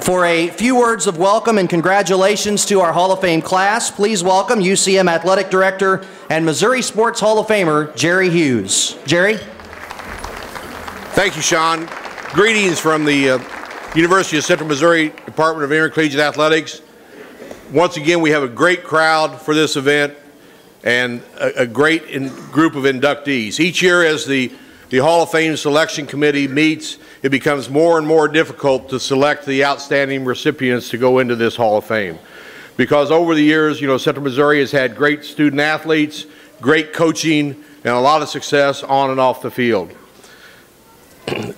For a few words of welcome and congratulations to our Hall of Fame class, please welcome UCM Athletic Director and Missouri Sports Hall of Famer, Jerry Hughes. Jerry? Thank you, Sean. Greetings from the University of Central Missouri Department of Intercollegiate Athletics. Once again, we have a great crowd for this event and a great group of inductees. Each year as the Hall of Fame Selection Committee meets, it becomes more and more difficult to select the outstanding recipients to go into this Hall of Fame. Because over the years, Central Missouri has had great student athletes, great coaching, and a lot of success on and off the field.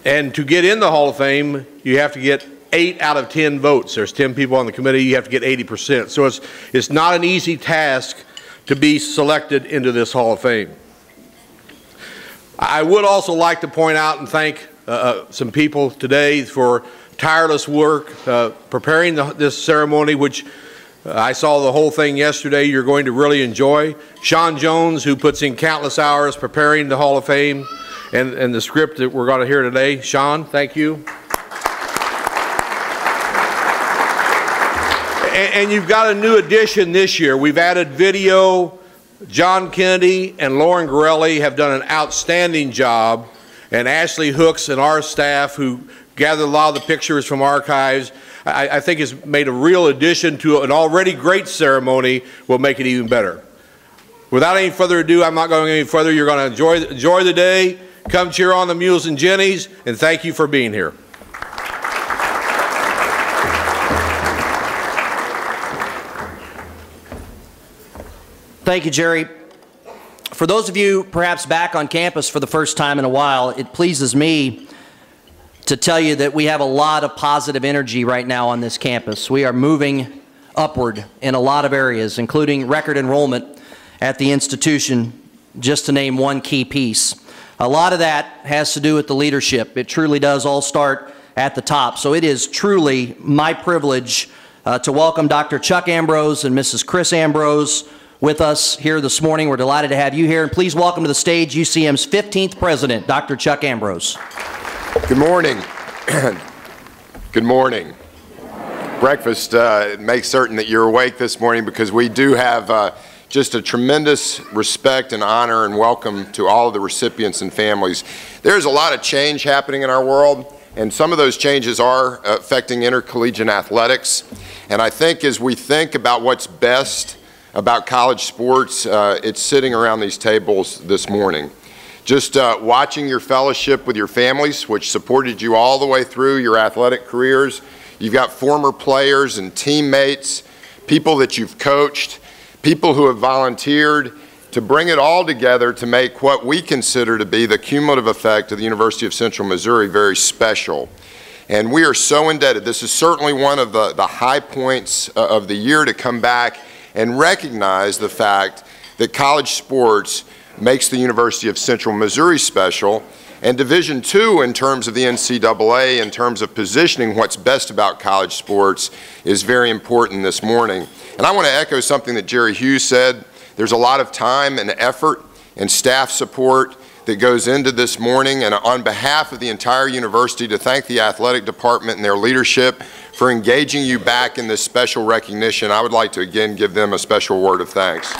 And to get in the Hall of Fame, you have to get 8 out of 10 votes. There's 10 people on the committee, you have to get 80%. So it's not an easy task to be selected into this Hall of Fame. I would also like to point out and thank some people today for tireless work preparing this ceremony, which I saw the whole thing yesterday. You're going to really enjoy. Sean Jones, who puts in countless hours preparing the Hall of Fame and the script that we're going to hear today. Sean, thank you. And you've got a new addition this year. We've added video. John Kennedy and Lauren Gorelli have done an outstanding job, and Ashley Hooks and our staff, who gathered a lot of the pictures from archives, I think has made a real addition to an already great ceremony, will make it even better. Without any further ado, I'm not going any further. You're going to enjoy the day. Come cheer on the Mules and Jennies, and thank you for being here. Thank you, Jerry. For those of you perhaps back on campus for the first time in a while, it pleases me to tell you that we have a lot of positive energy right now on this campus. We are moving upward in a lot of areas, including record enrollment at the institution, just to name one key piece. A lot of that has to do with the leadership. It truly does all start at the top. So it is truly my privilege to welcome Dr. Chuck Ambrose and Mrs. Chris Ambrose with us here this morning. We're delighted to have you here, and please welcome to the stage UCM's 15th president, Dr. Chuck Ambrose. Good morning. Good morning. Breakfast makes certain that you're awake this morning, because we do have just a tremendous respect and honor and welcome to all of the recipients and families. There's a lot of change happening in our world, and some of those changes are affecting intercollegiate athletics. And I think as we think about what's best about college sports, it's sitting around these tables this morning. Just watching your fellowship with your families, which supported you all the way through your athletic careers. You've got former players and teammates, people that you've coached, people who have volunteered to bring it all together to make what we consider to be the cumulative effect of the University of Central Missouri very special. And we are so indebted. This is certainly one of the high points of the year to come back and recognize the fact that college sports makes the University of Central Missouri special, and Division II in terms of the NCAA, in terms of positioning what's best about college sports, is very important this morning. And I want to echo something that Jerry Hughes said. There's a lot of time and effort and staff support that goes into this morning, and on behalf of the entire university, to thank the athletic department and their leadership for engaging you back in this special recognition. I would like to again give them a special word of thanks.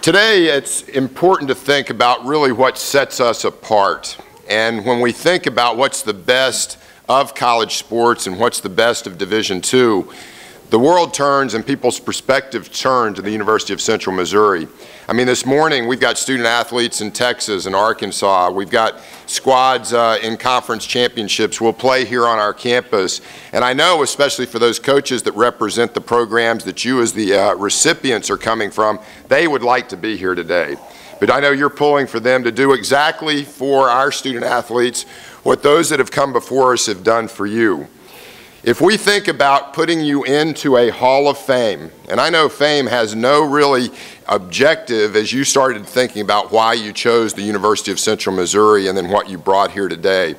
Today, it's important to think about really what sets us apart. And when we think about what's the best of college sports and what's the best of Division II, the world turns and people's perspective turn to the University of Central Missouri. I mean, this morning we've got student athletes in Texas and Arkansas. We've got squads in conference championships. We'll play here on our campus. And I know, especially for those coaches that represent the programs that you as the recipients are coming from, they would like to be here today. But I know you're pulling for them to do exactly for our student athletes what those that have come before us have done for you. If we think about putting you into a Hall of Fame, and I know fame has no really objective as you started thinking about why you chose the University of Central Missouri and then what you brought here today,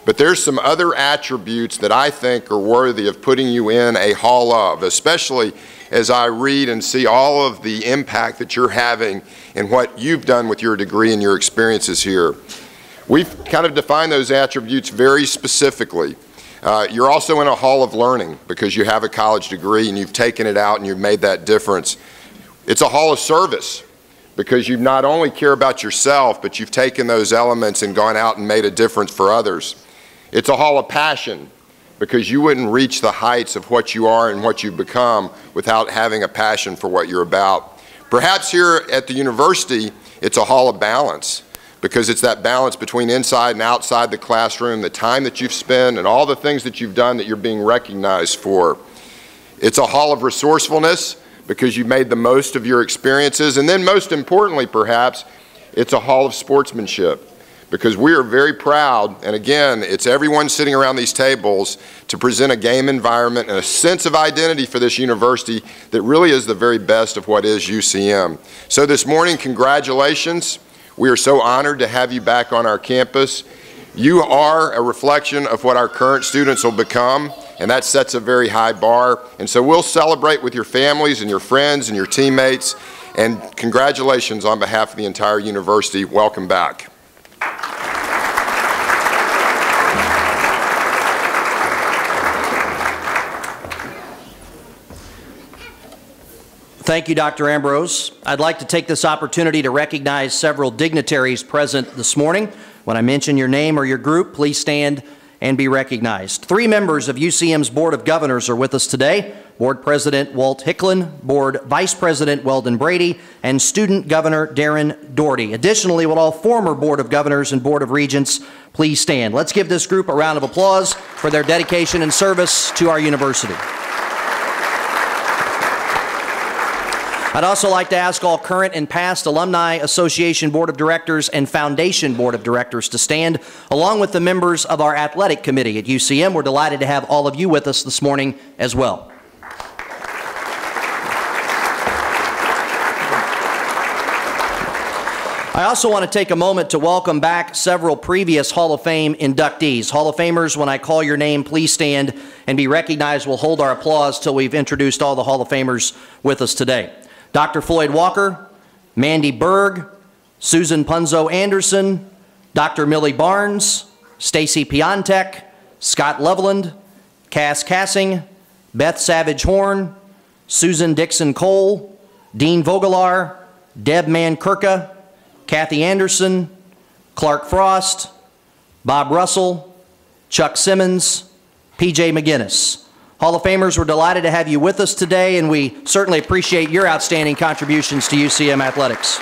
but there's some other attributes that I think are worthy of putting you in a Hall of, especially as I read and see all of the impact that you're having in what you've done with your degree and your experiences here. We've kind of defined those attributes very specifically. You're also in a hall of learning because you have a college degree and you've taken it out and you've made that difference. It's a hall of service because you not only care about yourself, but you've taken those elements and gone out and made a difference for others. It's a hall of passion because you wouldn't reach the heights of what you are and what you've become without having a passion for what you're about. Perhaps here at the university, it's a hall of balance, because it's that balance between inside and outside the classroom, the time that you've spent, and all the things that you've done that you're being recognized for. It's a hall of resourcefulness, because you've made the most of your experiences. And then most importantly, perhaps, it's a hall of sportsmanship, because we are very proud, and again, it's everyone sitting around these tables, to present a game environment and a sense of identity for this university that really is the very best of what is UCM. So this morning, congratulations. We are so honored to have you back on our campus. You are a reflection of what our current students will become, and that sets a very high bar. And so we'll celebrate with your families and your friends and your teammates. And congratulations on behalf of the entire university. Welcome back. Thank you, Dr. Ambrose. I'd like to take this opportunity to recognize several dignitaries present this morning. When I mention your name or your group, please stand and be recognized. 3 members of UCM's Board of Governors are with us today: Board President Walt Hicklin, Board Vice President Weldon Brady, and Student Governor Darren Doherty. Additionally, will all former Board of Governors and Board of Regents please stand? Let's give this group a round of applause for their dedication and service to our university. I'd also like to ask all current and past Alumni Association Board of Directors and Foundation Board of Directors to stand, along with the members of our athletic committee at UCM. We're delighted to have all of you with us this morning as well. I also want to take a moment to welcome back several previous Hall of Fame inductees. Hall of Famers, when I call your name, please stand and be recognized. We'll hold our applause till we've introduced all the Hall of Famers with us today. Dr. Floyd Walker, Mandy Berg, Susan Punzo Anderson, Dr. Millie Barnes, Stacy Piontek, Scott Loveland, Cass Cassing, Beth Savage Horn, Susan Dixon Cole, Dean Vogelar, Deb Mankirka, Kathy Anderson, Clark Frost, Bob Russell, Chuck Simmons, P.J. McGinnis. Hall of Famers, we're delighted to have you with us today, and we certainly appreciate your outstanding contributions to UCM athletics.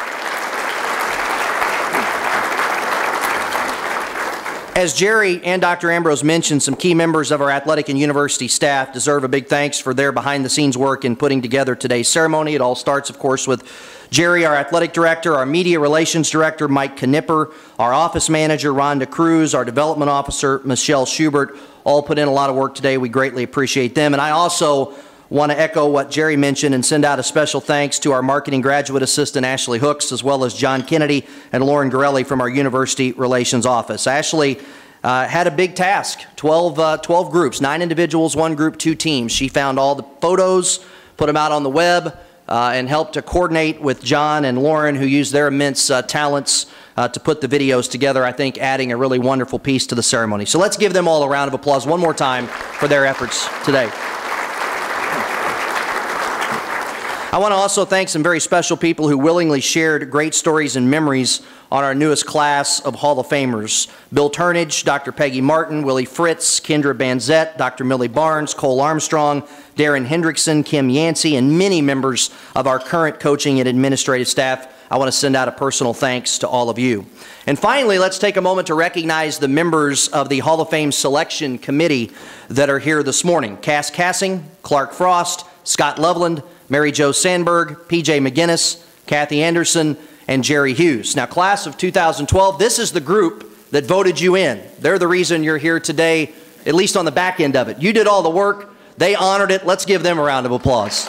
As Jerry and Dr. Ambrose mentioned, some key members of our athletic and university staff deserve a big thanks for their behind-the-scenes work in putting together today's ceremony. It all starts, of course, with Jerry, our athletic director, our media relations director, Mike Knipper, our office manager, Rhonda Cruz, our development officer, Michelle Schubert, all put in a lot of work today. We greatly appreciate them. And I also want to echo what Jerry mentioned and send out a special thanks to our marketing graduate assistant, Ashley Hooks, as well as John Kennedy and Lauren Gorelli from our university relations office. Ashley had a big task, 12 groups, 9 individuals, 1 group, 2 teams. She found all the photos, put them out on the web, and helped to coordinate with John and Lauren, who used their immense talents to put the videos together, I think adding a really wonderful piece to the ceremony. So let's give them all a round of applause one more time for their efforts today. I want to also thank some very special people who willingly shared great stories and memories on our newest class of Hall of Famers. Bill Turnage, Dr. Peggy Martin, Willie Fritz, Kendra Banzette, Dr. Millie Barnes, Cole Armstrong, Darren Hendrickson, Kim Yancey, and many members of our current coaching and administrative staff. I want to send out a personal thanks to all of you. And finally, let's take a moment to recognize the members of the Hall of Fame Selection Committee that are here this morning. Cass Cassing, Clark Frost, Scott Loveland, Mary Jo Sandberg, P.J. McGinnis, Kathy Anderson, and Jerry Hughes. Now, class of 2012, this is the group that voted you in. They're the reason you're here today, at least on the back end of it. You did all the work. They honored it. Let's give them a round of applause.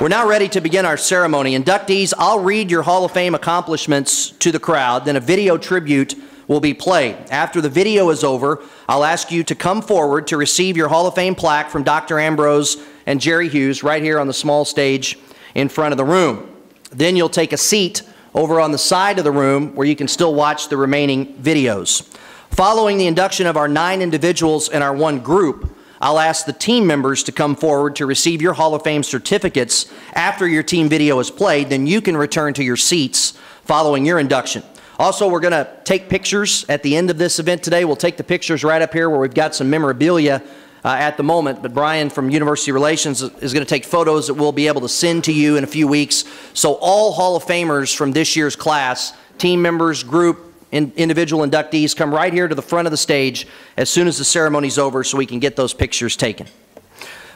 We're now ready to begin our ceremony. Inductees, I'll read your Hall of Fame accomplishments to the crowd, then a video tribute will be played. After the video is over, I'll ask you to come forward to receive your Hall of Fame plaque from Dr. Ambrose and Jerry Hughes right here on the small stage in front of the room. Then you'll take a seat over on the side of the room where you can still watch the remaining videos. Following the induction of our 9 individuals in our 1 group, I'll ask the team members to come forward to receive your Hall of Fame certificates after your team video is played. Then you can return to your seats following your induction. Also, we're going to take pictures at the end of this event today. We'll take the pictures right up here where we've got some memorabilia at the moment, but Brian from University Relations is going to take photos that we'll be able to send to you in a few weeks. So all Hall of Famers from this year's class, team members, group, individual inductees, come right here to the front of the stage as soon as the ceremony's over so we can get those pictures taken.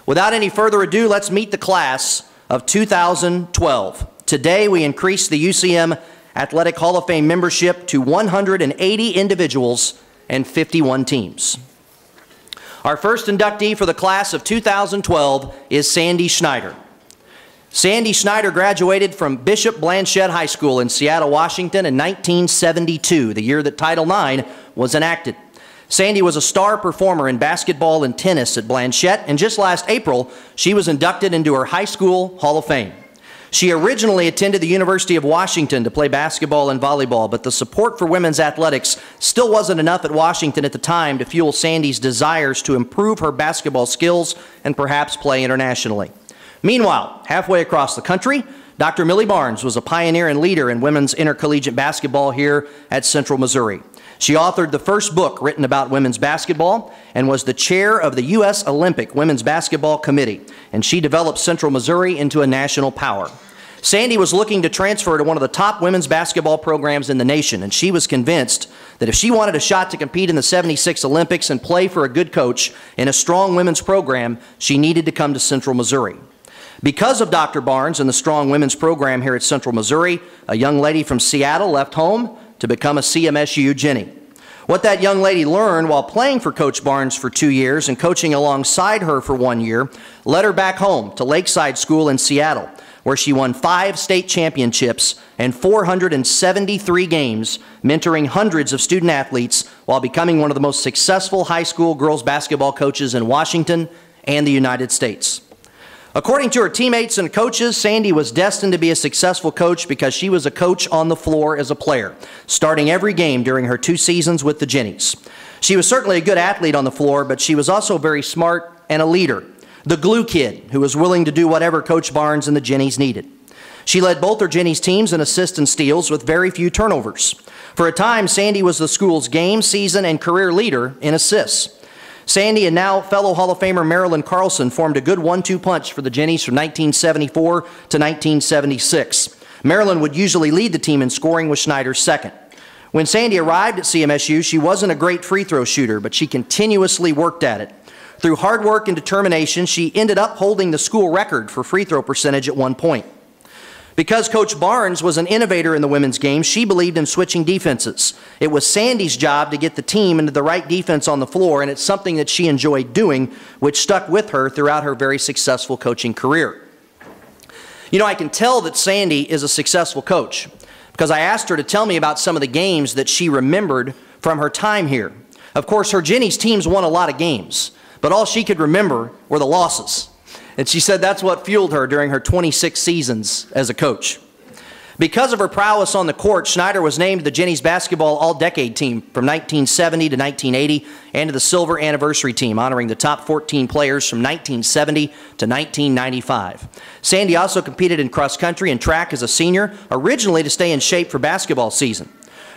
Without any further ado, let's meet the class of 2012. Today we increase the UCM Athletic Hall of Fame membership to 180 individuals and 51 teams. Our first inductee for the class of 2012 is Sandy Schneider. Sandy Schneider graduated from Bishop Blanchette High School in Seattle, Washington in 1972, the year that Title IX was enacted. Sandy was a star performer in basketball and tennis at Blanchette, and just last April, she was inducted into her high school Hall of Fame. She originally attended the University of Washington to play basketball and volleyball, but the support for women's athletics still wasn't enough at Washington at the time to fuel Sandy's desires to improve her basketball skills and perhaps play internationally. Meanwhile, halfway across the country, Dr. Millie Barnes was a pioneer and leader in women's intercollegiate basketball here at Central Missouri. She authored the first book written about women's basketball and was the chair of the U.S. Olympic Women's Basketball Committee, and she developed Central Missouri into a national power. Sandy was looking to transfer to one of the top women's basketball programs in the nation, and she was convinced that if she wanted a shot to compete in the '76 Olympics and play for a good coach in a strong women's program, she needed to come to Central Missouri. Because of Dr. Barnes and the strong women's program here at Central Missouri, a young lady from Seattle left home to become a CMSU Jenny. What that young lady learned while playing for Coach Barnes for 2 years and coaching alongside her for 1 year led her back home to Lakeside School in Seattle, where she won 5 state championships and 473 games, mentoring hundreds of student athletes while becoming one of the most successful high school girls basketball coaches in Washington and the United States. According to her teammates and coaches, Sandy was destined to be a successful coach because she was a coach on the floor as a player, starting every game during her 2 seasons with the Jennies. She was certainly a good athlete on the floor, but she was also very smart and a leader, the glue kid who was willing to do whatever Coach Barnes and the Jennies needed. She led both her Jennies teams in assists and steals with very few turnovers. For a time, Sandy was the school's game, season, and career leader in assists. Sandy and now fellow Hall of Famer Marilyn Carlson formed a good 1-2 punch for the Jennies from 1974 to 1976. Marilyn would usually lead the team in scoring with Schneider second. When Sandy arrived at CMSU, she wasn't a great free throw shooter, but she continuously worked at it. Through hard work and determination, she ended up holding the school record for free throw percentage at one point. Because Coach Barnes was an innovator in the women's game, she believed in switching defenses. It was Sandy's job to get the team into the right defense on the floor, and it's something that she enjoyed doing, which stuck with her throughout her very successful coaching career. You know, I can tell that Sandy is a successful coach because I asked her to tell me about some of the games that she remembered from her time here. Of course, her Jennies teams won a lot of games, but all she could remember were the losses. And she said that's what fueled her during her 26 seasons as a coach. Because of her prowess on the court, Schneider was named the Jennies basketball all-decade team from 1970 to 1980 and to the Silver Anniversary team, honoring the top 14 players from 1970 to 1995. Sandy also competed in cross country and track as a senior, originally to stay in shape for basketball season.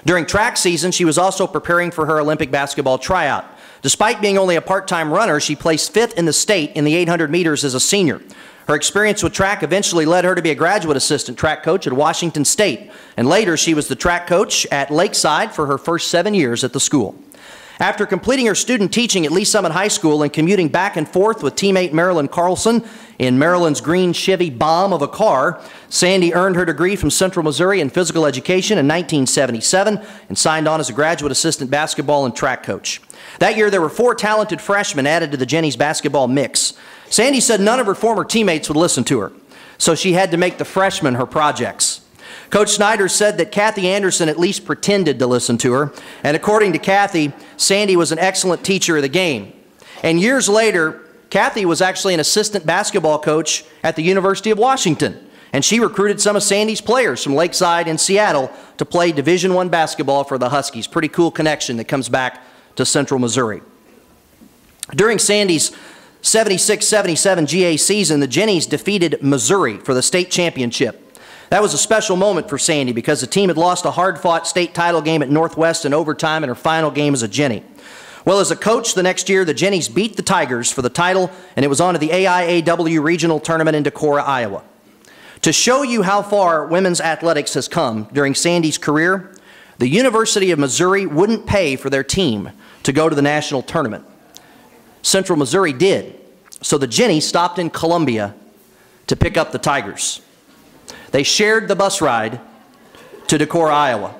During track season, she was also preparing for her Olympic basketball tryout. Despite being only a part-time runner, she placed 5th in the state in the 800 meters as a senior. Her experience with track eventually led her to be a graduate assistant track coach at Washington State, and later she was the track coach at Lakeside for her first 7 years at the school. After completing her student teaching at Lee Summit High School and commuting back and forth with teammate Marilyn Carlson in Marilyn's green Chevy bomb of a car, Sandy earned her degree from Central Missouri in physical education in 1977 and signed on as a graduate assistant basketball and track coach. That year, there were 4 talented freshmen added to the Jennies basketball mix. Sandy said none of her former teammates would listen to her, so she had to make the freshmen her projects. Coach Schneider said that Kathy Anderson at least pretended to listen to her, and according to Kathy, Sandy was an excellent teacher of the game. And years later, Kathy was actually an assistant basketball coach at the University of Washington, and she recruited some of Sandy's players from Lakeside and Seattle to play Division I basketball for the Huskies. Pretty cool connection that comes back to Central Missouri. During Sandy's 76-77 GA season, the Jennies defeated Missouri for the state championship. That was a special moment for Sandy because the team had lost a hard-fought state title game at Northwest in overtime in her final game as a Jenny. Well, as a coach the next year, the Jennies beat the Tigers for the title, and it was on to the AIAW Regional Tournament in Decorah, Iowa. To show you how far women's athletics has come during Sandy's career, the University of Missouri wouldn't pay for their team to go to the national tournament. Central Missouri did, so the Jennies stopped in Columbia to pick up the Tigers. They shared the bus ride to Decorah, Iowa.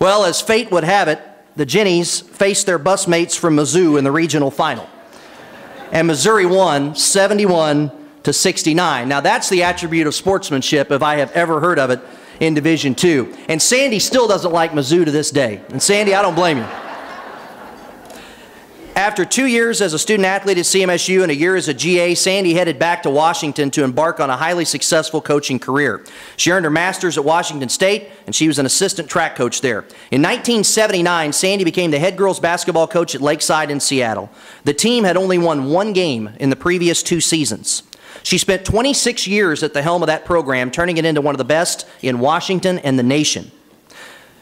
Well, as fate would have it, the Jennies faced their bus mates from Mizzou in the regional final. And Missouri won 71-69. Now that's the attribute of sportsmanship if I have ever heard of it in Division II. And Sandy still doesn't like Mizzou to this day. And Sandy, I don't blame you. After 2 years as a student athlete at CMSU and a year as a GA, Sandy headed back to Washington to embark on a highly successful coaching career. She earned her master's at Washington State, and she was an assistant track coach there. In 1979, Sandy became the head girls basketball coach at Lakeside in Seattle. The team had only won one game in the previous 2 seasons. She spent 26 years at the helm of that program, turning it into one of the best in Washington and the nation.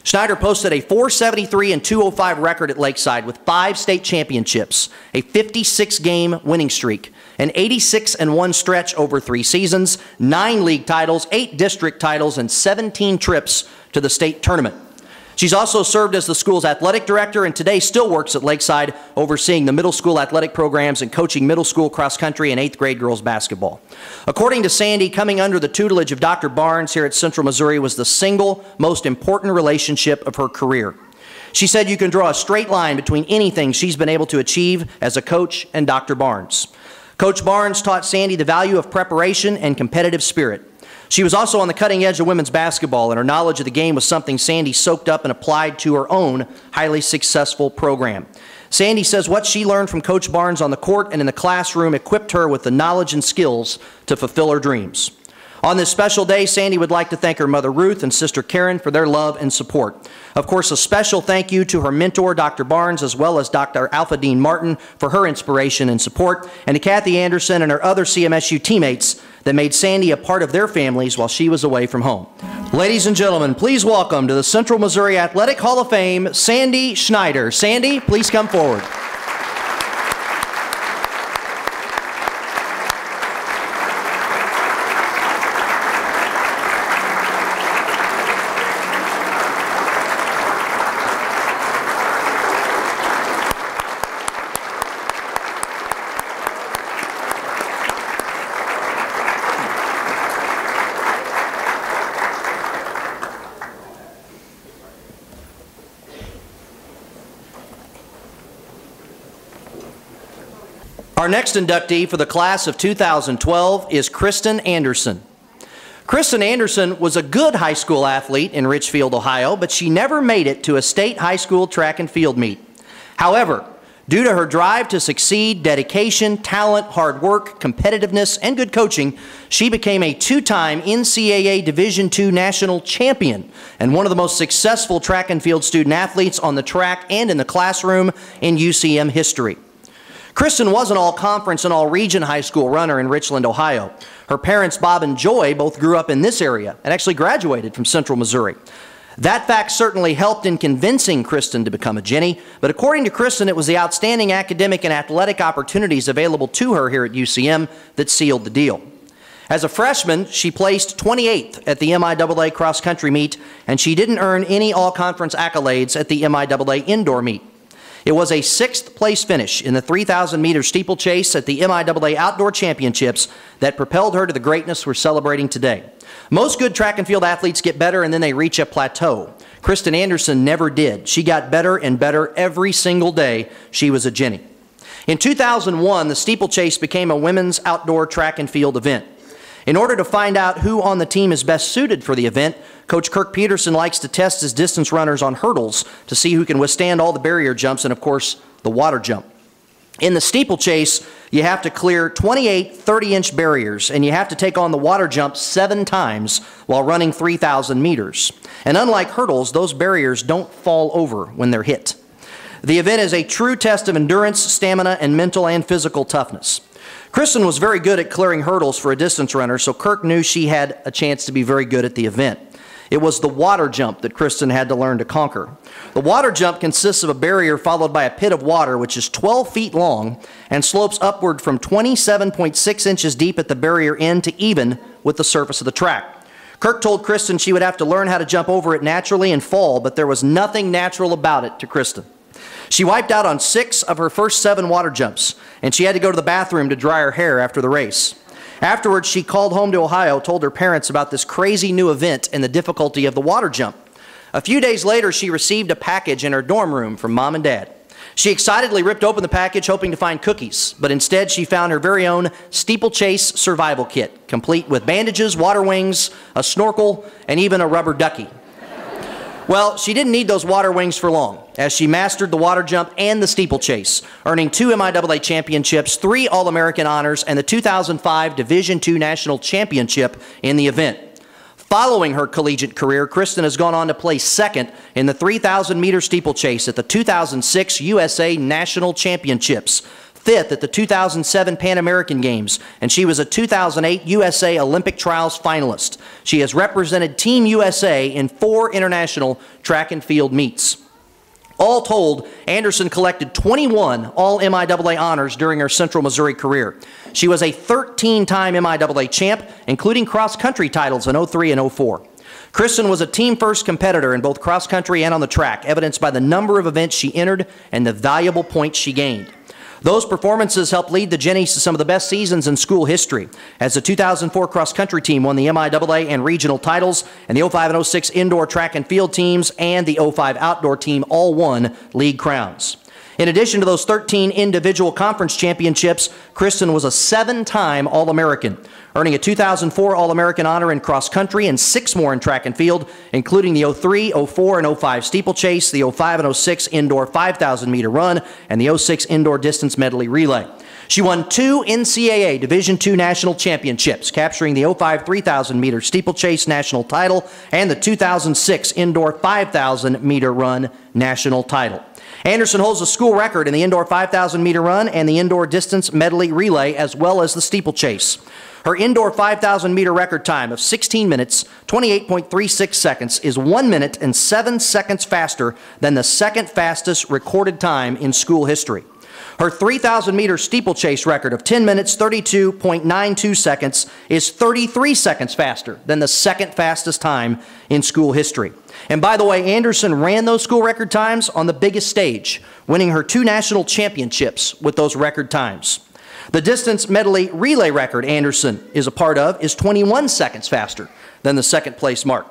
Schneider posted a 473 and 205 record at Lakeside with 5 state championships, a 56-game winning streak, an 86-1 stretch over 3 seasons, 9 league titles, 8 district titles, and 17 trips to the state tournament. She's also served as the school's athletic director and today still works at Lakeside, overseeing the middle school athletic programs and coaching middle school cross country and 8th grade girls basketball. According to Sandy, coming under the tutelage of Dr. Barnes here at Central Missouri was the single most important relationship of her career. She said you can draw a straight line between anything she's been able to achieve as a coach and Dr. Barnes. Coach Barnes taught Sandy the value of preparation and competitive spirit. She was also on the cutting edge of women's basketball, and her knowledge of the game was something Sandy soaked up and applied to her own highly successful program. Sandy says what she learned from Coach Barnes on the court and in the classroom equipped her with the knowledge and skills to fulfill her dreams. On this special day, Sandy would like to thank her mother Ruth and sister Karen for their love and support. Of course, a special thank you to her mentor, Dr. Barnes, as well as Dr. Alpha Dean Martin for her inspiration and support, and to Kathy Anderson and her other CMSU teammates that made Sandy a part of their families while she was away from home. Ladies and gentlemen, please welcome to the Central Missouri Athletic Hall of Fame, Sandy Schneider. Sandy, please come forward. Our next inductee for the class of 2012 is Kristen Anderson. Kristen Anderson was a good high school athlete in Richfield, Ohio, but she never made it to a state high school track and field meet. However, due to her drive to succeed, dedication, talent, hard work, competitiveness, and good coaching, she became a 2-time NCAA Division II national champion and one of the most successful track and field student athletes on the track and in the classroom in UCM history. Kristen was an all-conference and all-region high school runner in Richland, Ohio. Her parents, Bob and Joy, both grew up in this area and actually graduated from Central Missouri. That fact certainly helped in convincing Kristen to become a Jenny, but according to Kristen, it was the outstanding academic and athletic opportunities available to her here at UCM that sealed the deal. As a freshman, she placed 28th at the MIAA cross-country meet, and she didn't earn any all-conference accolades at the MIAA indoor meet. It was a 6th place finish in the 3,000-meter steeplechase at the MIAA Outdoor Championships that propelled her to the greatness we're celebrating today. Most good track and field athletes get better and then they reach a plateau. Kristen Anderson never did. She got better and better every single day she was a Jenny. In 2001, the steeplechase became a women's outdoor track and field event. In order to find out who on the team is best suited for the event, Coach Kirk Peterson likes to test his distance runners on hurdles to see who can withstand all the barrier jumps and, of course, the water jump. In the steeplechase, you have to clear 28 30-inch barriers, and you have to take on the water jump 7 times while running 3,000 meters. And unlike hurdles, those barriers don't fall over when they're hit. The event is a true test of endurance, stamina, and mental and physical toughness. Kristen was very good at clearing hurdles for a distance runner, so Kirk knew she had a chance to be very good at the event. It was the water jump that Kristen had to learn to conquer. The water jump consists of a barrier followed by a pit of water which is 12 feet long and slopes upward from 27.6 inches deep at the barrier end to even with the surface of the track. Kirk told Kristen she would have to learn how to jump over it naturally and fall, but there was nothing natural about it to Kristen. She wiped out on 6 of her first 7 water jumps, and she had to go to the bathroom to dry her hair after the race. Afterwards, she called home to Ohio, told her parents about this crazy new event and the difficulty of the water jump. A few days later, she received a package in her dorm room from Mom and Dad. She excitedly ripped open the package, hoping to find cookies, but instead she found her very own steeplechase survival kit, complete with bandages, water wings, a snorkel, and even a rubber ducky. Well, she didn't need those water wings for long, as she mastered the water jump and the steeplechase, earning 2 MIAA championships, 3 All-American honors, and the 2005 Division II National Championship in the event. Following her collegiate career, Kristen has gone on to place second in the 3,000-meter steeplechase at the 2006 USA National Championships, 5th at the 2007 Pan American Games, and she was a 2008 USA Olympic Trials finalist. She has represented Team USA in 4 international track and field meets. All told, Anderson collected 21 All-MIAA honors during her Central Missouri career. She was a 13-time MIAA champ, including cross-country titles in '03 and '04. Kristen was a team-first competitor in both cross-country and on the track, evidenced by the number of events she entered and the valuable points she gained. Those performances helped lead the Jennies to some of the best seasons in school history, as the 2004 cross-country team won the MIAA and regional titles, and the '05 and '06 indoor track and field teams and the '05 outdoor team all won league crowns. In addition to those 13 individual conference championships, Kristen was a 7-time All-American, earning a 2004 All-American honor in cross-country and 6 more in track and field, including the '03, '04, and '05 steeplechase, the '05 and '06 indoor 5,000-meter run, and the '06 indoor distance medley relay. She won 2 NCAA Division II national championships, capturing the '05 3,000-meter steeplechase national title and the 2006 indoor 5,000-meter run national title. Anderson holds a school record in the indoor 5,000-meter run and the indoor distance medley relay, as well as the steeplechase. Her indoor 5,000-meter record time of 16 minutes, 28.36 seconds is 1 minute and 7 seconds faster than the second fastest recorded time in school history. Her 3,000-meter steeplechase record of 10 minutes, 32.92 seconds is 33 seconds faster than the second fastest time in school history. And by the way, Anderson ran those school record times on the biggest stage, winning her 2 national championships with those record times. The distance medley relay record Anderson is a part of is 21 seconds faster than the second place mark.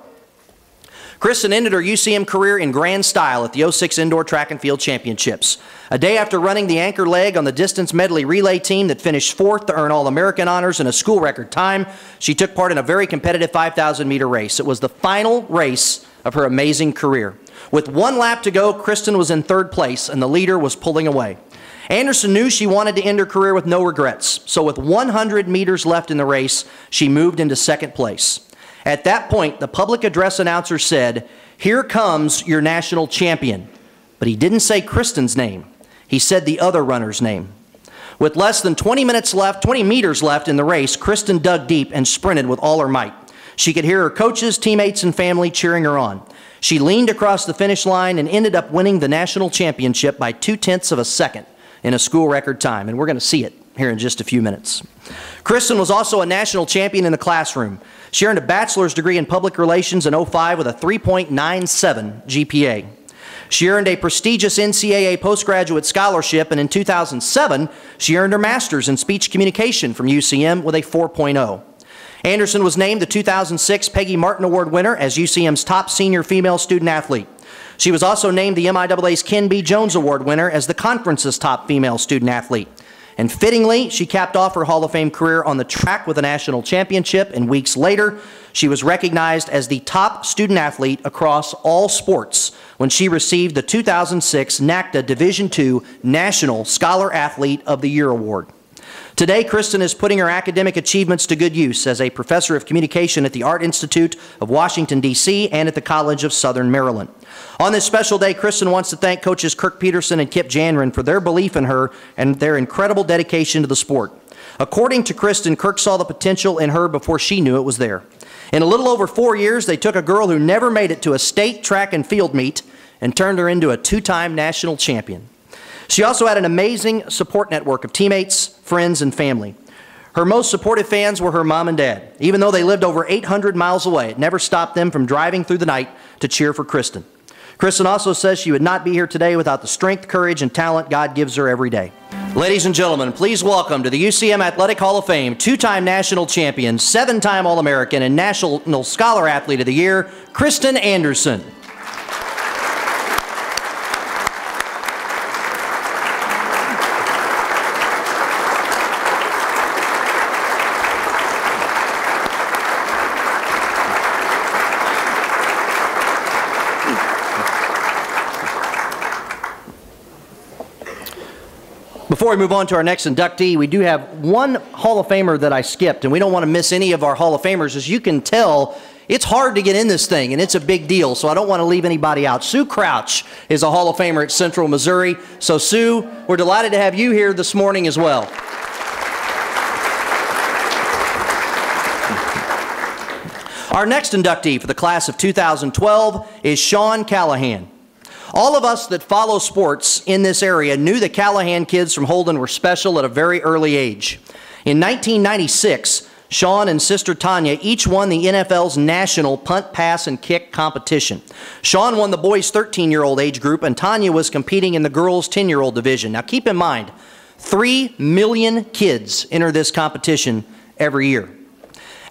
Kristen ended her UCM career in grand style at the '06 Indoor Track and Field Championships. A day after running the anchor leg on the distance medley relay team that finished 4th to earn All-American honors and a school record time, she took part in a very competitive 5,000-meter race. It was the final race of her amazing career. With 1 lap to go, Kristen was in 3rd place, and the leader was pulling away. Anderson knew she wanted to end her career with no regrets, so with 100 meters left in the race, she moved into 2nd place. At that point, the public address announcer said, "Here comes your national champion." But he didn't say Kristen's name. He said the other runner's name. With less than 20 meters left in the race, Kristen dug deep and sprinted with all her might. She could hear her coaches, teammates, and family cheering her on. She leaned across the finish line and ended up winning the national championship by 0.2 of a second in a school record time, and we're going to see it here in just a few minutes. Kristen was also a national champion in the classroom. She earned a bachelor's degree in public relations in '05 with a 3.97 GPA. She earned a prestigious NCAA postgraduate scholarship, and in 2007, she earned her master's in speech communication from UCM with a 4.0. Anderson was named the 2006 Peggy Martin Award winner as UCM's top senior female student athlete. She was also named the MIAA's Ken B. Jones Award winner as the conference's top female student athlete. And fittingly, she capped off her Hall of Fame career on the track with a national championship, and weeks later, she was recognized as the top student athlete across all sports when she received the 2006 NACDA Division II National Scholar Athlete of the Year Award. Today, Kristen is putting her academic achievements to good use as a professor of communication at the Art Institute of Washington, D.C. and at the College of Southern Maryland. On this special day, Kristen wants to thank coaches Kirk Peterson and Kip Janren for their belief in her and their incredible dedication to the sport. According to Kristen, Kirk saw the potential in her before she knew it was there. In a little over 4 years, they took a girl who never made it to a state track and field meet and turned her into a two-time national champion. She also had an amazing support network of teammates, friends, and family. Her most supportive fans were her mom and dad. Even though they lived over 800 miles away, it never stopped them from driving through the night to cheer for Kristen. Kristen also says she would not be here today without the strength, courage, and talent God gives her every day. Ladies and gentlemen, please welcome to the UCM Athletic Hall of Fame, two-time national champion, seven-time All-American, and National Scholar Athlete of the Year, Kristen Anderson. Before we move on to our next inductee, we do have one Hall of Famer that I skipped, and we don't want to miss any of our Hall of Famers. As you can tell, it's hard to get in this thing, and it's a big deal, so I don't want to leave anybody out. Sue Crouch is a Hall of Famer at Central Missouri. So, Sue, we're delighted to have you here this morning as well. Our next inductee for the class of 2012 is Sean Callahan. All of us that follow sports in this area knew the Callahan kids from Holden were special at a very early age. In 1996, Sean and sister Tanya each won the NFL's national punt, pass, and kick competition. Sean won the boys' 13-year-old age group, and Tanya was competing in the girls' 10-year-old division. Now keep in mind, 3 million kids enter this competition every year.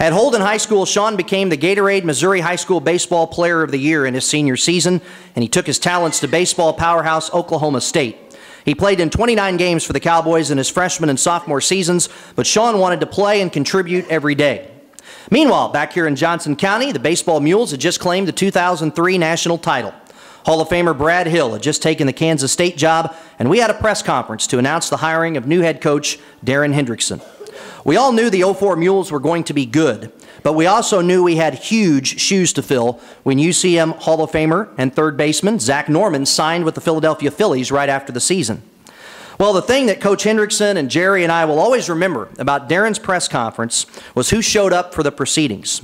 At Holden High School, Sean became the Gatorade Missouri High School Baseball Player of the Year in his senior season, and he took his talents to baseball powerhouse Oklahoma State. He played in 29 games for the Cowboys in his freshman and sophomore seasons, but Sean wanted to play and contribute every day. Meanwhile, back here in Johnson County, the baseball Mules had just claimed the 2003 national title. Hall of Famer Brad Hill had just taken the Kansas State job, and we had a press conference to announce the hiring of new head coach Darren Hendrickson. We all knew the 04 Mules were going to be good, but we also knew we had huge shoes to fill when UCM Hall of Famer and third baseman Zach Norman signed with the Philadelphia Phillies right after the season. Well, the thing that Coach Hendrickson and Jerry and I will always remember about Darren's press conference was who showed up for the proceedings.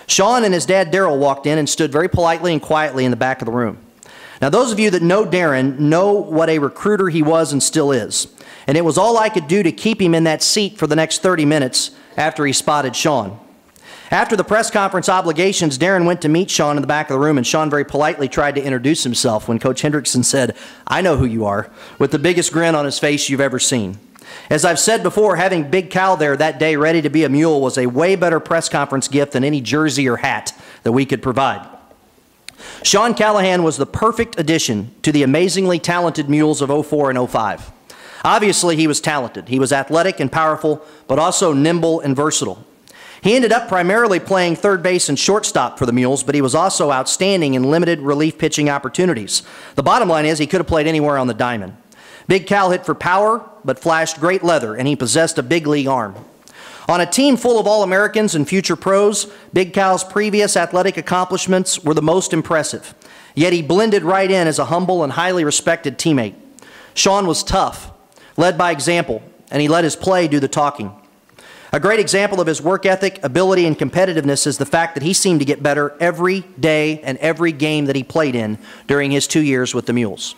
Sean and his dad Darryl walked in and stood very politely and quietly in the back of the room. Now, those of you that know Darren know what a recruiter he was and still is. And it was all I could do to keep him in that seat for the next 30 minutes after he spotted Sean. After the press conference obligations, Darren went to meet Sean in the back of the room, and Sean very politely tried to introduce himself when Coach Hendrickson said, "I know who you are," with the biggest grin on his face you've ever seen. As I've said before, having Big Cal there that day ready to be a Mule was a way better press conference gift than any jersey or hat that we could provide. Sean Callahan was the perfect addition to the amazingly talented Mules of 04 and 05. Obviously, he was talented. He was athletic and powerful, but also nimble and versatile. He ended up primarily playing third base and shortstop for the Mules, but he was also outstanding in limited relief pitching opportunities. The bottom line is he could have played anywhere on the diamond. Big Cal hit for power, but flashed great leather, and he possessed a big league arm. On a team full of All-Americans and future pros, Big Cal's previous athletic accomplishments were the most impressive. Yet he blended right in as a humble and highly respected teammate. Sean was tough, led by example, and he let his play do the talking. A great example of his work ethic, ability, and competitiveness is the fact that he seemed to get better every day and every game that he played in during his 2 years with the Mules.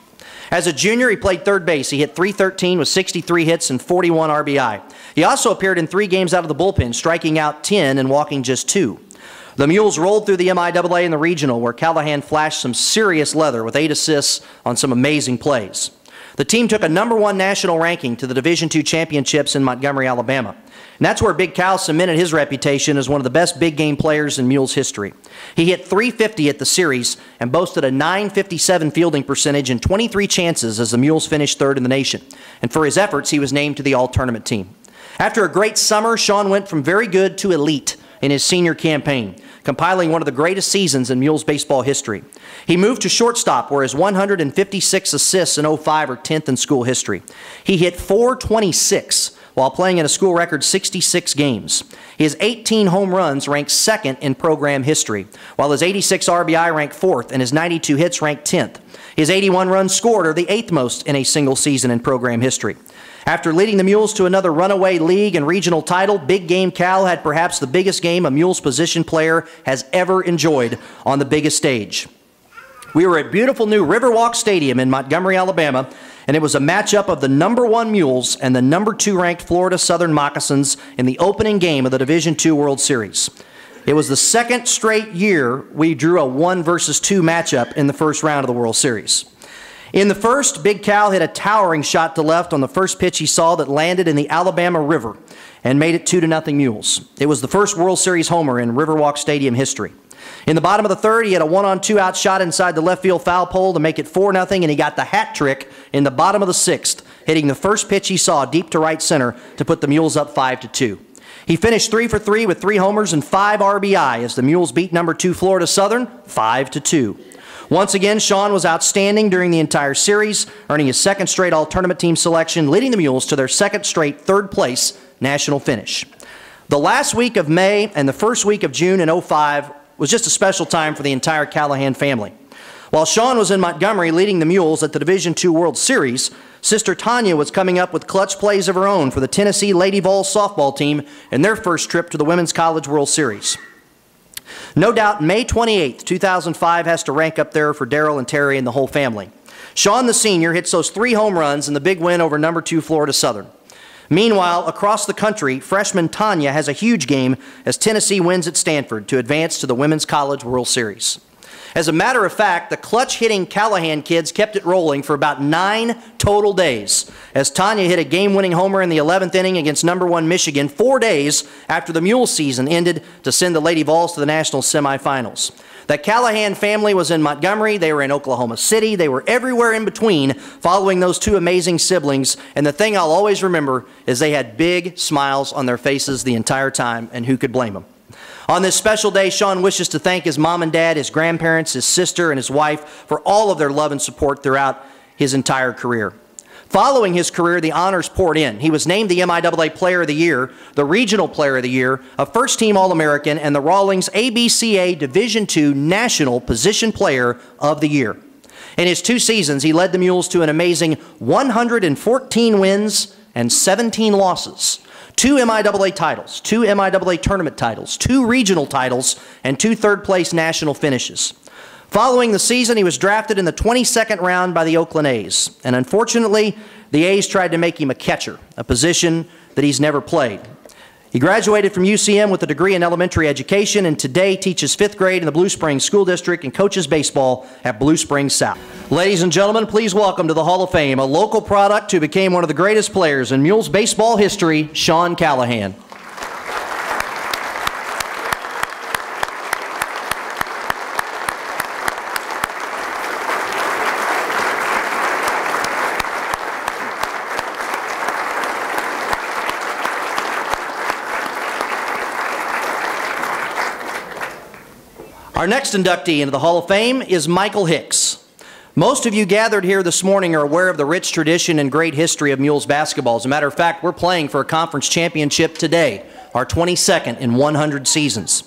As a junior, he played third base. He hit .313 with 63 hits and 41 RBI. He also appeared in 3 games out of the bullpen, striking out 10 and walking just 2. The Mules rolled through the MIAA and the regional, where Callahan flashed some serious leather with 8 assists on some amazing plays. The team took a #1 national ranking to the Division II championships in Montgomery, Alabama. And that's where Big Cal cemented his reputation as one of the best big game players in Mules history. He hit .350 at the series and boasted a .957 fielding percentage and 23 chances as the Mules finished third in the nation. And for his efforts, he was named to the All-Tournament team. After a great summer, Sean went from very good to elite in his senior campaign, compiling one of the greatest seasons in Mules baseball history. He moved to shortstop, where his 156 assists in 05 are 10th in school history. He hit .426 while playing in a school record 66 games. His 18 home runs ranked 2nd in program history, while his 86 RBI ranked 4th and his 92 hits ranked 10th. His 81 runs scored are the 8th most in a single season in program history. After leading the Mules to another runaway league and regional title, Big Game Cal had perhaps the biggest game a Mules position player has ever enjoyed on the biggest stage. We were at beautiful new Riverwalk Stadium in Montgomery, Alabama, and it was a matchup of the #1 Mules and the #2 ranked Florida Southern Moccasins in the opening game of the Division II World Series. It was the 2nd straight year we drew a 1 versus 2 matchup in the first round of the World Series. In the first, Big Cal hit a towering shot to left on the first pitch he saw that landed in the Alabama River and made it 2-0 Mules. It was the first World Series homer in Riverwalk Stadium history. In the bottom of the third, he had a 1-on-2 out shot inside the left field foul pole to make it 4-0, and he got the hat trick in the bottom of the 6th, hitting the first pitch he saw deep to right center to put the Mules up 5-2. He finished 3 for 3 with 3 homers and 5 RBI as the Mules beat #2 Florida Southern 5-2. Once again, Sean was outstanding during the entire series, earning his 2nd straight All-Tournament team selection, leading the Mules to their 2nd straight 3rd place national finish. The last week of May and the first week of June in 05 was just a special time for the entire Callahan family. While Sean was in Montgomery leading the Mules at the Division II World Series, Sister Tanya was coming up with clutch plays of her own for the Tennessee Lady Vols softball team in their first trip to the Women's College World Series. No doubt May 28, 2005 has to rank up there for Daryl and Terry and the whole family. Sean the senior hits those 3 home runs in the big win over #2 Florida Southern. Meanwhile, across the country, freshman Tanya has a huge game as Tennessee wins at Stanford to advance to the Women's College World Series. As a matter of fact, the clutch-hitting Callahan kids kept it rolling for about 9 total days, as Tanya hit a game-winning homer in the 11th inning against #1 Michigan 4 days after the Mule season ended to send the Lady Vols to the national semifinals. The Callahan family was in Montgomery, they were in Oklahoma City, they were everywhere in between following those 2 amazing siblings, and the thing I'll always remember is they had big smiles on their faces the entire time, and who could blame them? On this special day, Sean wishes to thank his mom and dad, his grandparents, his sister, and his wife for all of their love and support throughout his entire career. Following his career, the honors poured in. He was named the MIAA Player of the Year, the Regional Player of the Year, a first-team All-American, and the Rawlings ABCA Division II National Position Player of the Year. In his 2 seasons, he led the Mules to an amazing 114 wins and 17 losses. 2 MIAA titles, 2 MIAA tournament titles, 2 regional titles, and 2 third-place national finishes. Following the season, he was drafted in the 22nd round by the Oakland A's, and unfortunately, the A's tried to make him a catcher, a position that he's never played. He graduated from UCM with a degree in elementary education and today teaches 5th grade in the Blue Springs School District and coaches baseball at Blue Springs South. Ladies and gentlemen, please welcome to the Hall of Fame a local product who became one of the greatest players in Mules baseball history, Sean Callahan. Our next inductee into the Hall of Fame is Michael Hicks. Most of you gathered here this morning are aware of the rich tradition and great history of Mules basketball. As a matter of fact, we're playing for a conference championship today, our 22nd in 100 seasons.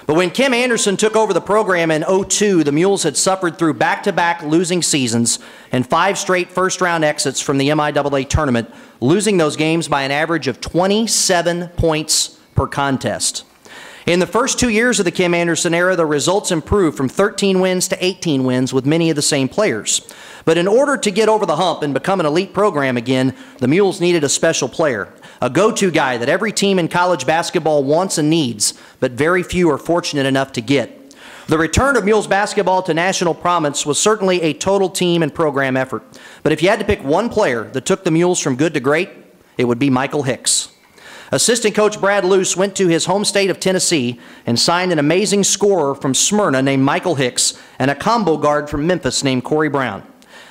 But when Kim Anderson took over the program in '02, the Mules had suffered through back-to-back losing seasons and 5 straight first-round exits from the MIAA tournament, losing those games by an average of 27 points per contest. In the first 2 years of the Kim Anderson era, the results improved from 13 wins to 18 wins with many of the same players. But in order to get over the hump and become an elite program again, the Mules needed a special player, a go-to guy that every team in college basketball wants and needs, but very few are fortunate enough to get. The return of Mules basketball to national prominence was certainly a total team and program effort. But if you had to pick one player that took the Mules from good to great, it would be Michael Hicks. Assistant coach Brad Luce went to his home state of Tennessee and signed an amazing scorer from Smyrna named Michael Hicks and a combo guard from Memphis named Corey Brown.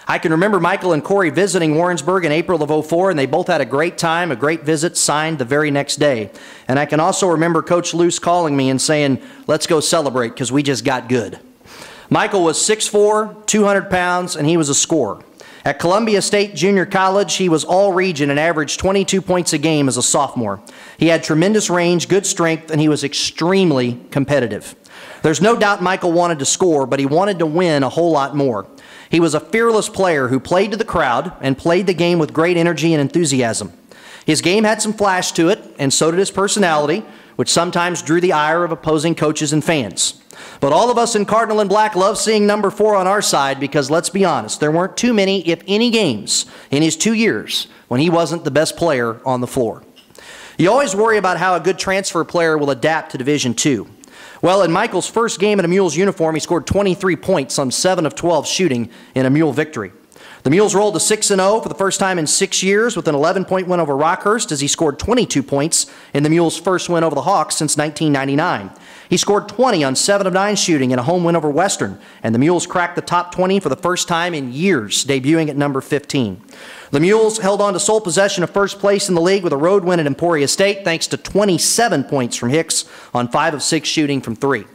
I can remember Michael and Corey visiting Warrensburg in April of '04, and they both had a great time, a great visit, signed the very next day. And I can also remember Coach Luce calling me and saying, let's go celebrate because we just got good. Michael was 6'4", 200 pounds, and he was a scorer. At Columbia State Junior College, he was all-region and averaged 22 points a game as a sophomore. He had tremendous range, good strength, and he was extremely competitive. There's no doubt Michael wanted to score, but he wanted to win a whole lot more. He was a fearless player who played to the crowd and played the game with great energy and enthusiasm. His game had some flash to it, and so did his personality, which sometimes drew the ire of opposing coaches and fans. But all of us in Cardinal and Black love seeing number 4 on our side because, let's be honest, there weren't too many, if any, games in his 2 years when he wasn't the best player on the floor. You always worry about how a good transfer player will adapt to Division II. Well, in Michael's first game in a Mules uniform, he scored 23 points on 7 of 12 shooting in a Mule victory. The Mules rolled to 6-0 for the first time in 6 years with an 11-point win over Rockhurst as he scored 22 points in the Mules' first win over the Hawks since 1999. He scored 20 on 7 of 9 shooting in a home win over Western, and the Mules cracked the top 20 for the first time in years, debuting at number 15. The Mules held on to sole possession of first place in the league with a road win at Emporia State thanks to 27 points from Hicks on 5 of 6 shooting from 3.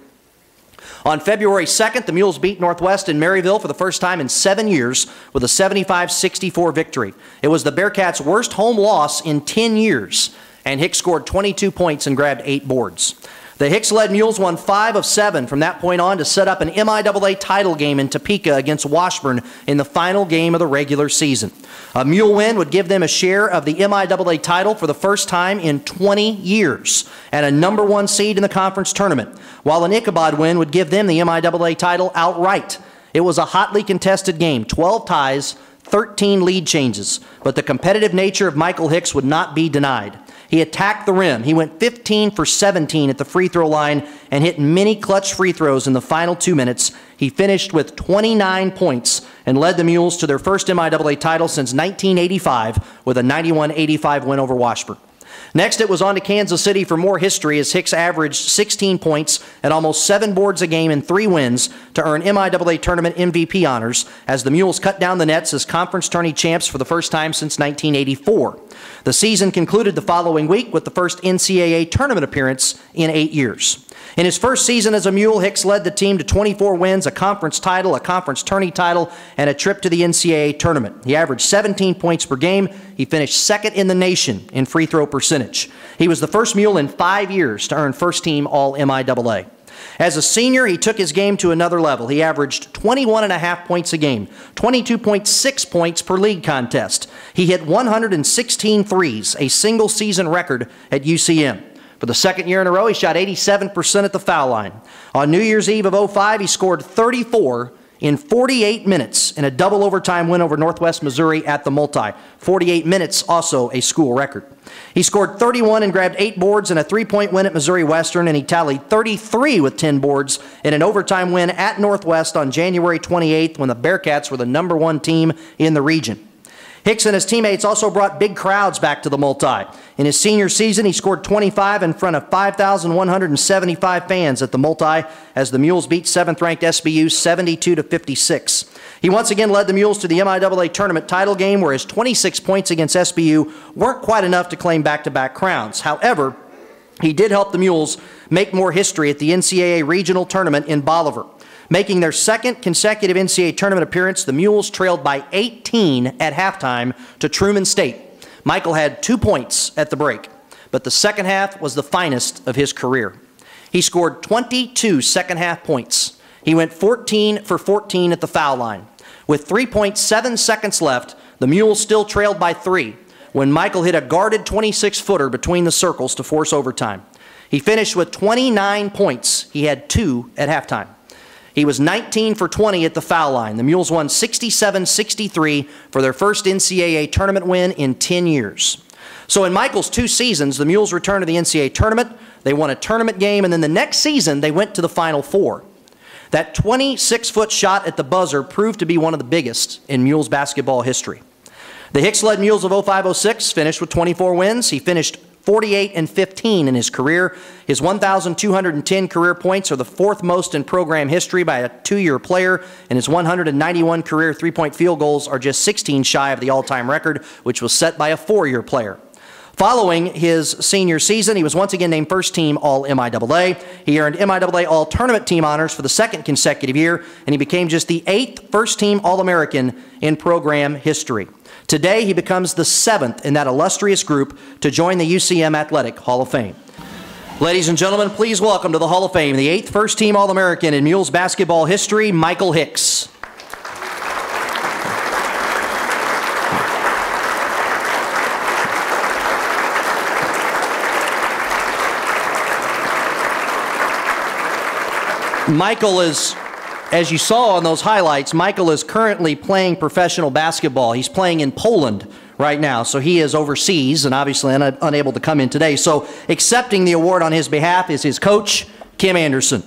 On February 2nd, the Mules beat Northwest in Maryville for the first time in 7 years with a 75-64 victory. It was the Bearcats' worst home loss in 10 years, and Hicks scored 22 points and grabbed 8 boards. The Hicks-led Mules won 5 of 7 from that point on to set up an MIAA title game in Topeka against Washburn in the final game of the regular season. A Mule win would give them a share of the MIAA title for the first time in 20 years and a number 1 seed in the conference tournament, while an Ichabod win would give them the MIAA title outright. It was a hotly contested game, 12 ties, 13 lead changes, but the competitive nature of Michael Hicks would not be denied. He attacked the rim. He went 15 for 17 at the free throw line and hit many clutch free throws in the final 2 minutes. He finished with 29 points and led the Mules to their first MIAA title since 1985 with a 91-85 win over Washburn. Next, it was on to Kansas City for more history as Hicks averaged 16 points and almost 7 boards a game in 3 wins to earn MIAA tournament MVP honors as the Mules cut down the nets as conference tourney champs for the first time since 1984. The season concluded the following week with the first NCAA tournament appearance in 8 years. In his first season as a Mule, Hicks led the team to 24 wins, a conference title, a conference tourney title, and a trip to the NCAA tournament. He averaged 17 points per game. He finished second in the nation in free throw percentage. He was the first Mule in 5 years to earn first-team All-MIAA. As a senior, he took his game to another level. He averaged 21.5 points a game, 22.6 points per league contest. He hit 116 threes, a single-season record at UCM. For the second year in a row, he shot 87% at the foul line. On New Year's Eve of '05, he scored 34 in 48 minutes in a double overtime win over Northwest Missouri at the Multi. 48 minutes, also a school record. He scored 31 and grabbed 8 boards in a 3-point win at Missouri Western, and he tallied 33 with 10 boards in an overtime win at Northwest on January 28th when the Bearcats were the number 1 team in the region. Hicks and his teammates also brought big crowds back to the Multi. In his senior season, he scored 25 in front of 5,175 fans at the Multi as the Mules beat 7th-ranked SBU 72-56. He once again led the Mules to the MIAA tournament title game where his 26 points against SBU weren't quite enough to claim back-to-back crowns. However, he did help the Mules make more history at the NCAA regional tournament in Bolivar. Making their second consecutive NCAA tournament appearance, the Mules trailed by 18 at halftime to Truman State. Michael had 2 points at the break, but the second half was the finest of his career. He scored 22 second-half points. He went 14 for 14 at the foul line. With 3.7 seconds left, the Mules still trailed by 3 when Michael hit a guarded 26-footer between the circles to force overtime. He finished with 29 points. He had 2 at halftime. He was 19 for 20 at the foul line. The Mules won 67-63 for their first NCAA tournament win in 10 years. So in Michael's 2 seasons, the Mules returned to the NCAA tournament. They won a tournament game, and then the next season, they went to the Final Four. That 26-foot shot at the buzzer proved to be one of the biggest in Mules basketball history. The Hicks-led Mules of 05-06 finished with 24 wins. He finished 48-15 in his career. His 1,210 career points are the fourth most in program history by a two-year player, and his 191 career three-point field goals are just 16 shy of the all-time record, which was set by a four-year player. Following his senior season, he was once again named first team All-MIAA. He earned MIAA All-Tournament team honors for the second consecutive year, and he became just the 8th first-team All-American in program history. Today, he becomes the 7th in that illustrious group to join the UCM Athletic Hall of Fame. Ladies and gentlemen, please welcome to the Hall of Fame the 8th first-team All-American in Mules basketball history, Michael Hicks. Michael is, as you saw on those highlights, Michael is currently playing professional basketball. He's playing in Poland right now, so he is overseas and obviously unable to come in today. So accepting the award on his behalf is his coach, Kim Anderson.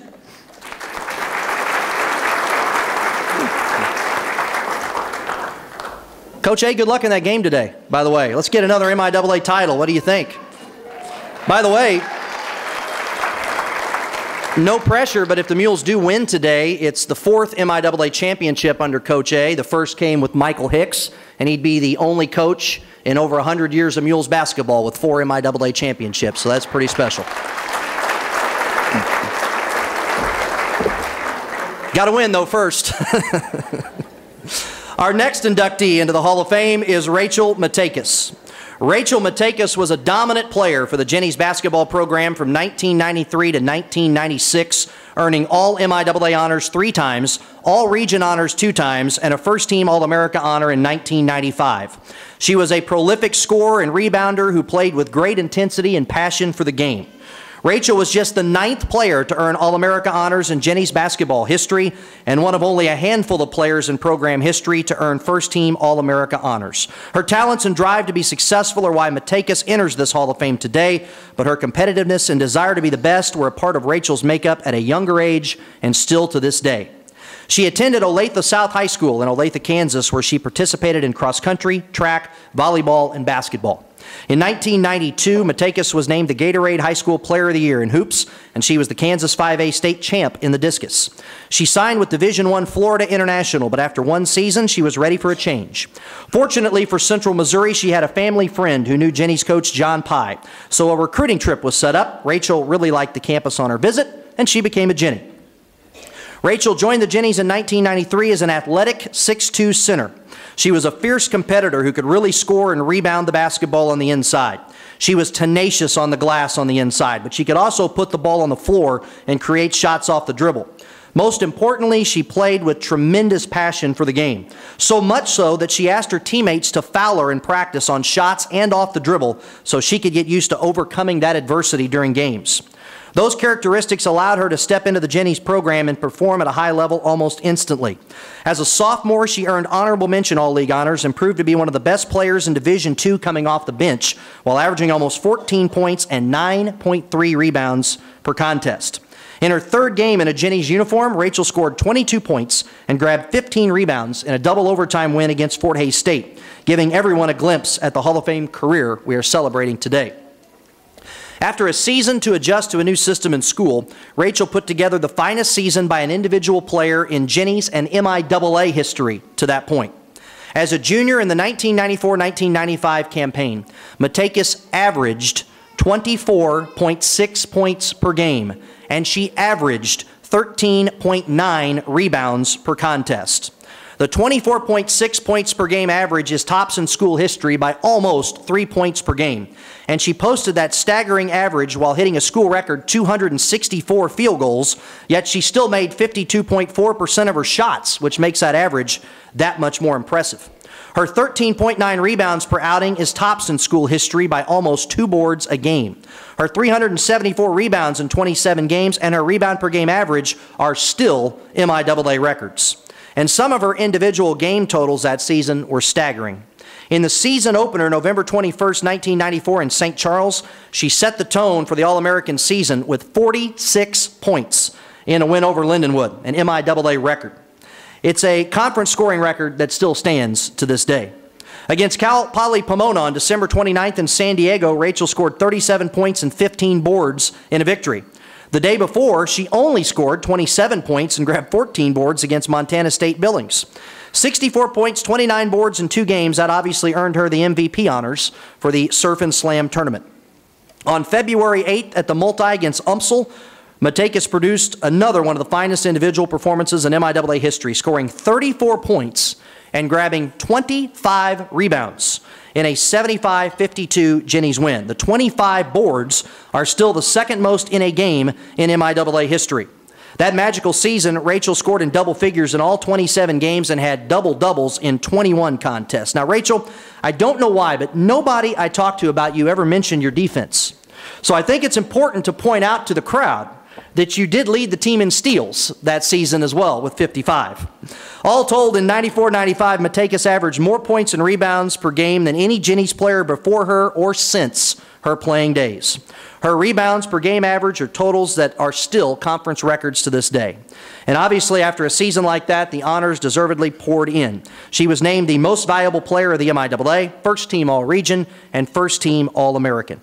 Coach A, good luck in that game today, by the way. Let's get another MIAA title. What do you think? By the way, no pressure, but if the Mules do win today, it's the 4th MIAA championship under Coach A. The first came with Michael Hicks, and he'd be the only coach in over 100 years of Mules basketball with 4 MIAA championships, so that's pretty special. Got to win, though, first. Our next inductee into the Hall of Fame is Rachel Matakis. Rachel Matakis was a dominant player for the Jennies basketball program from 1993 to 1996, earning all MIAA honors 3 times, all region honors 2 times, and a first-team All-America honor in 1995. She was a prolific scorer and rebounder who played with great intensity and passion for the game. Rachel was just the 9th player to earn All-America honors in Jennies basketball history and one of only a handful of players in program history to earn first-team All-America honors. Her talents and drive to be successful are why Matakis enters this Hall of Fame today, but her competitiveness and desire to be the best were a part of Rachel's makeup at a younger age and still to this day. She attended Olathe South High School in Olathe, Kansas, where she participated in cross-country, track, volleyball, and basketball. In 1992, Matakis was named the Gatorade High School Player of the Year in hoops, and she was the Kansas 5A state champ in the discus. She signed with Division I Florida International, but after one season, she was ready for a change. Fortunately for Central Missouri, she had a family friend who knew Jennies coach John Pye, so a recruiting trip was set up. Rachel really liked the campus on her visit, and she became a Jennie. Rachel joined the Jennies in 1993 as an athletic 6'2" center. She was a fierce competitor who could really score and rebound the basketball on the inside. She was tenacious on the glass on the inside, but she could also put the ball on the floor and create shots off the dribble. Most importantly, she played with tremendous passion for the game, so much so that she asked her teammates to foul her in practice on shots and off the dribble so she could get used to overcoming that adversity during games. Those characteristics allowed her to step into the Jennies program and perform at a high level almost instantly. As a sophomore, she earned honorable mention All-League honors and proved to be one of the best players in Division II coming off the bench, while averaging almost 14 points and 9.3 rebounds per contest. In her 3rd game in a Jennies uniform, Rachel scored 22 points and grabbed 15 rebounds in a double overtime win against Fort Hays State, giving everyone a glimpse at the Hall of Fame career we are celebrating today. After a season to adjust to a new system in school, Rachel put together the finest season by an individual player in Jennies and MIAA history to that point. As a junior in the 1994-1995 campaign, Matakis averaged 24.6 points per game, and she averaged 13.9 rebounds per contest. The 24.6 points per game average is tops in school history by almost 3 points per game. And she posted that staggering average while hitting a school record 264 field goals, yet she still made 52.4% of her shots, which makes that average that much more impressive. Her 13.9 rebounds per outing is tops in school history by almost 2 boards a game. Her 374 rebounds in 27 games and her rebound per game average are still MIAA records. And some of her individual game totals that season were staggering. In the season opener, November 21st, 1994 in St. Charles, she set the tone for the All-American season with 46 points in a win over Lindenwood, an MIAA record. It's a conference scoring record that still stands to this day. Against Cal Poly Pomona on December 29th in San Diego, Rachel scored 37 points and 15 boards in a victory. The day before, she only scored 27 points and grabbed 14 boards against Montana State Billings. 64 points, 29 boards in 2 games. That obviously earned her the MVP honors for the Surf and Slam tournament. On February 8th at the Multi against UMSL, Matakis produced another one of the finest individual performances in MIAA history, scoring 34 points and grabbing 25 rebounds in a 75-52 Jennies win. The 25 boards are still the second most in a game in MIAA history. That magical season, Rachel scored in double figures in all 27 games and had double-doubles in 21 contests. Now, Rachel, I don't know why, but nobody I talked to about you ever mentioned your defense. So I think it's important to point out to the crowd that you did lead the team in steals that season as well with 55. All told, in 94-95, Matakis averaged more points and rebounds per game than any Jennies player before her or since her playing days. Her rebounds per game average are totals that are still conference records to this day. And obviously, after a season like that, the honors deservedly poured in. She was named the most valuable player of the MIAA, first team All-Region, and first team All-American.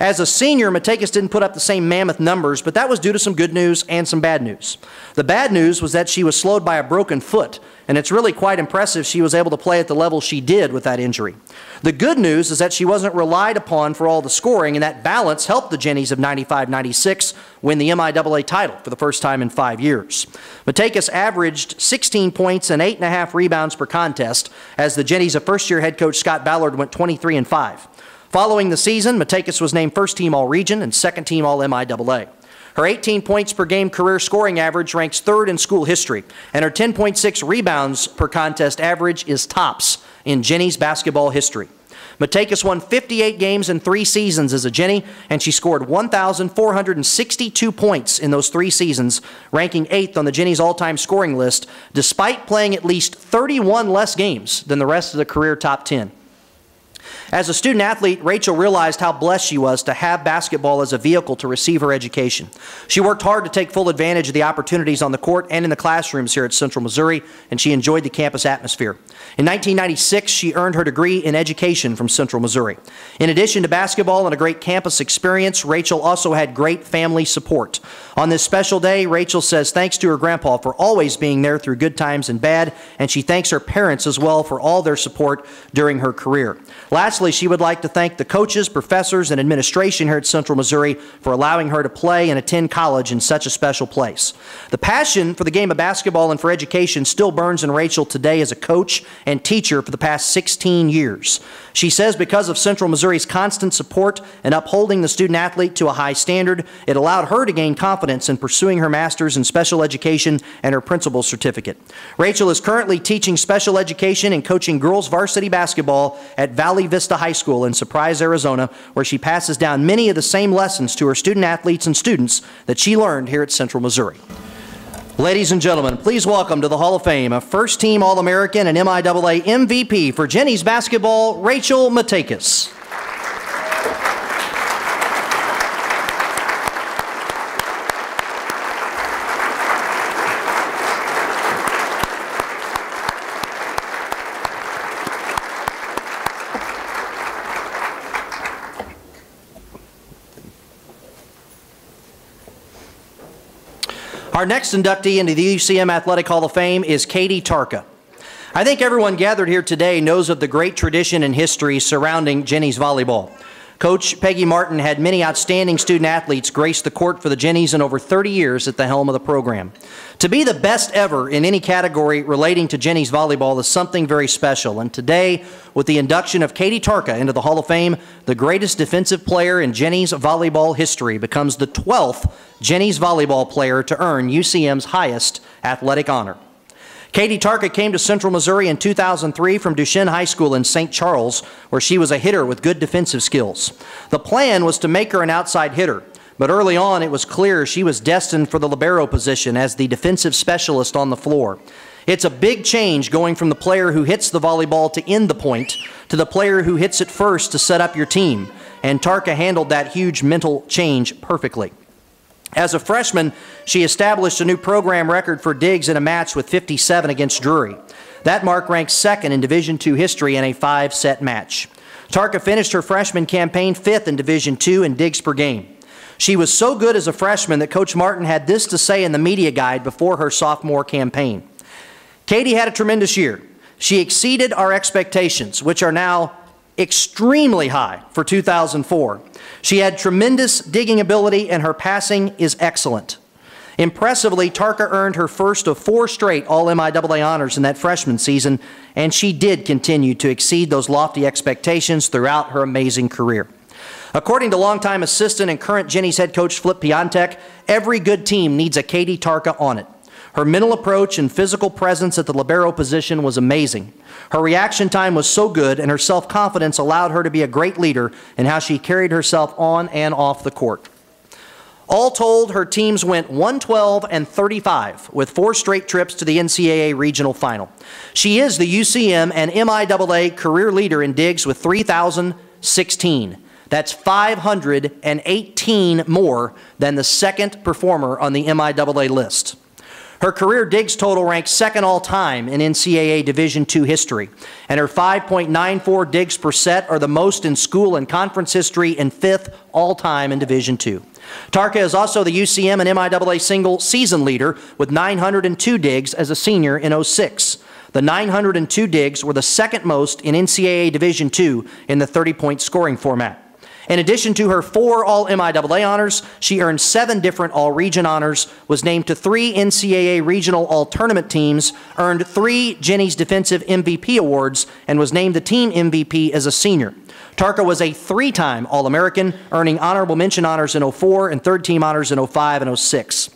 As a senior, Matakis didn't put up the same mammoth numbers, but that was due to some good news and some bad news. The bad news was that she was slowed by a broken foot, and it's really quite impressive she was able to play at the level she did with that injury. The good news is that she wasn't relied upon for all the scoring, and that balance helped the Jennies of 95-96 win the MIAA title for the first time in 5 years. Matakis averaged 16 points and 8.5 rebounds per contest, as the Jennies of first-year head coach Scott Ballard went 23-5. Following the season, Matakis was named first team All-Region and second team All-MIAA. Her 18 points per game career scoring average ranks third in school history, and her 10.6 rebounds per contest average is tops in Jennies basketball history. Matakis won 58 games in 3 seasons as a Jenny, and she scored 1,462 points in those 3 seasons, ranking 8th on the Jennies all-time scoring list, despite playing at least 31 less games than the rest of the career top 10. As a student athlete, Rachel realized how blessed she was to have basketball as a vehicle to receive her education. She worked hard to take full advantage of the opportunities on the court and in the classrooms here at Central Missouri, and she enjoyed the campus atmosphere. In 1996, she earned her degree in education from Central Missouri. In addition to basketball and a great campus experience, Rachel also had great family support. On this special day, Rachel says thanks to her grandpa for always being there through good times and bad, and she thanks her parents as well for all their support during her career. Lastly, she would like to thank the coaches, professors, and administration here at Central Missouri for allowing her to play and attend college in such a special place. The passion for the game of basketball and for education still burns in Rachel today as a coach and teacher for the past 16 years. She says because of Central Missouri's constant support and upholding the student athlete to a high standard, it allowed her to gain confidence in pursuing her master's in special education and her principal's certificate. Rachel is currently teaching special education and coaching girls varsity basketball at Valley Vista High School in Surprise, Arizona, where she passes down many of the same lessons to her student athletes and students that she learned here at Central Missouri. Ladies and gentlemen, please welcome to the Hall of Fame a first-team All-American and MIAA MVP for Jennies basketball, Rachel Matakis. Our next inductee into the UCM Athletic Hall of Fame is Katie Tarka. I think everyone gathered here today knows of the great tradition and history surrounding Jennies volleyball. Coach Peggy Martin had many outstanding student athletes grace the court for the Jennies in over 30 years at the helm of the program. To be the best ever in any category relating to Jennies volleyball is something very special, and today, with the induction of Katie Tarka into the Hall of Fame, the greatest defensive player in Jennies volleyball history becomes the 12th Jennies volleyball player to earn UCM's highest athletic honor. Katie Tarka came to Central Missouri in 2003 from Duchesne High School in St. Charles, where she was a hitter with good defensive skills. The plan was to make her an outside hitter, but early on it was clear she was destined for the libero position as the defensive specialist on the floor. It's a big change going from the player who hits the volleyball to end the point to the player who hits it first to set up your team, and Tarka handled that huge mental change perfectly. As a freshman, she established a new program record for digs in a match with 57 against Drury. That mark ranks second in Division II history in a 5-set match. Tarka finished her freshman campaign 5th in Division II in digs per game. She was so good as a freshman that Coach Martin had this to say in the media guide before her sophomore campaign. Katie had a tremendous year. She exceeded our expectations, which are now extremely high for 2004. She had tremendous digging ability and her passing is excellent. Impressively, Tarka earned her first of 4 straight All-MIAA honors in that freshman season, and she did continue to exceed those lofty expectations throughout her amazing career. According to longtime assistant and current Jennies head coach Flip Piontek, every good team needs a Katie Tarka on it. Her mental approach and physical presence at the libero position was amazing. Her reaction time was so good, and her self-confidence allowed her to be a great leader in how she carried herself on and off the court. All told, her teams went 112-35 with 4 straight trips to the NCAA regional final. She is the UCM and MIAA career leader in digs with 3,016. That's 518 more than the second performer on the MIAA list. Her career digs total ranks second all-time in NCAA Division II history, and her 5.94 digs per set are the most in school and conference history and 5th all-time in Division II. Tarka is also the UCM and MIAA single season leader with 902 digs as a senior in '06. The 902 digs were the second most in NCAA Division II in the 30-point scoring format. In addition to her 4 All-MIAA honors, she earned 7 different All-Region honors, was named to 3 NCAA Regional All-Tournament teams, earned 3 Jennies Defensive MVP awards, and was named the team MVP as a senior. Tarka was a 3-time All-American, earning honorable mention honors in '04 and third-team honors in '05 and '06.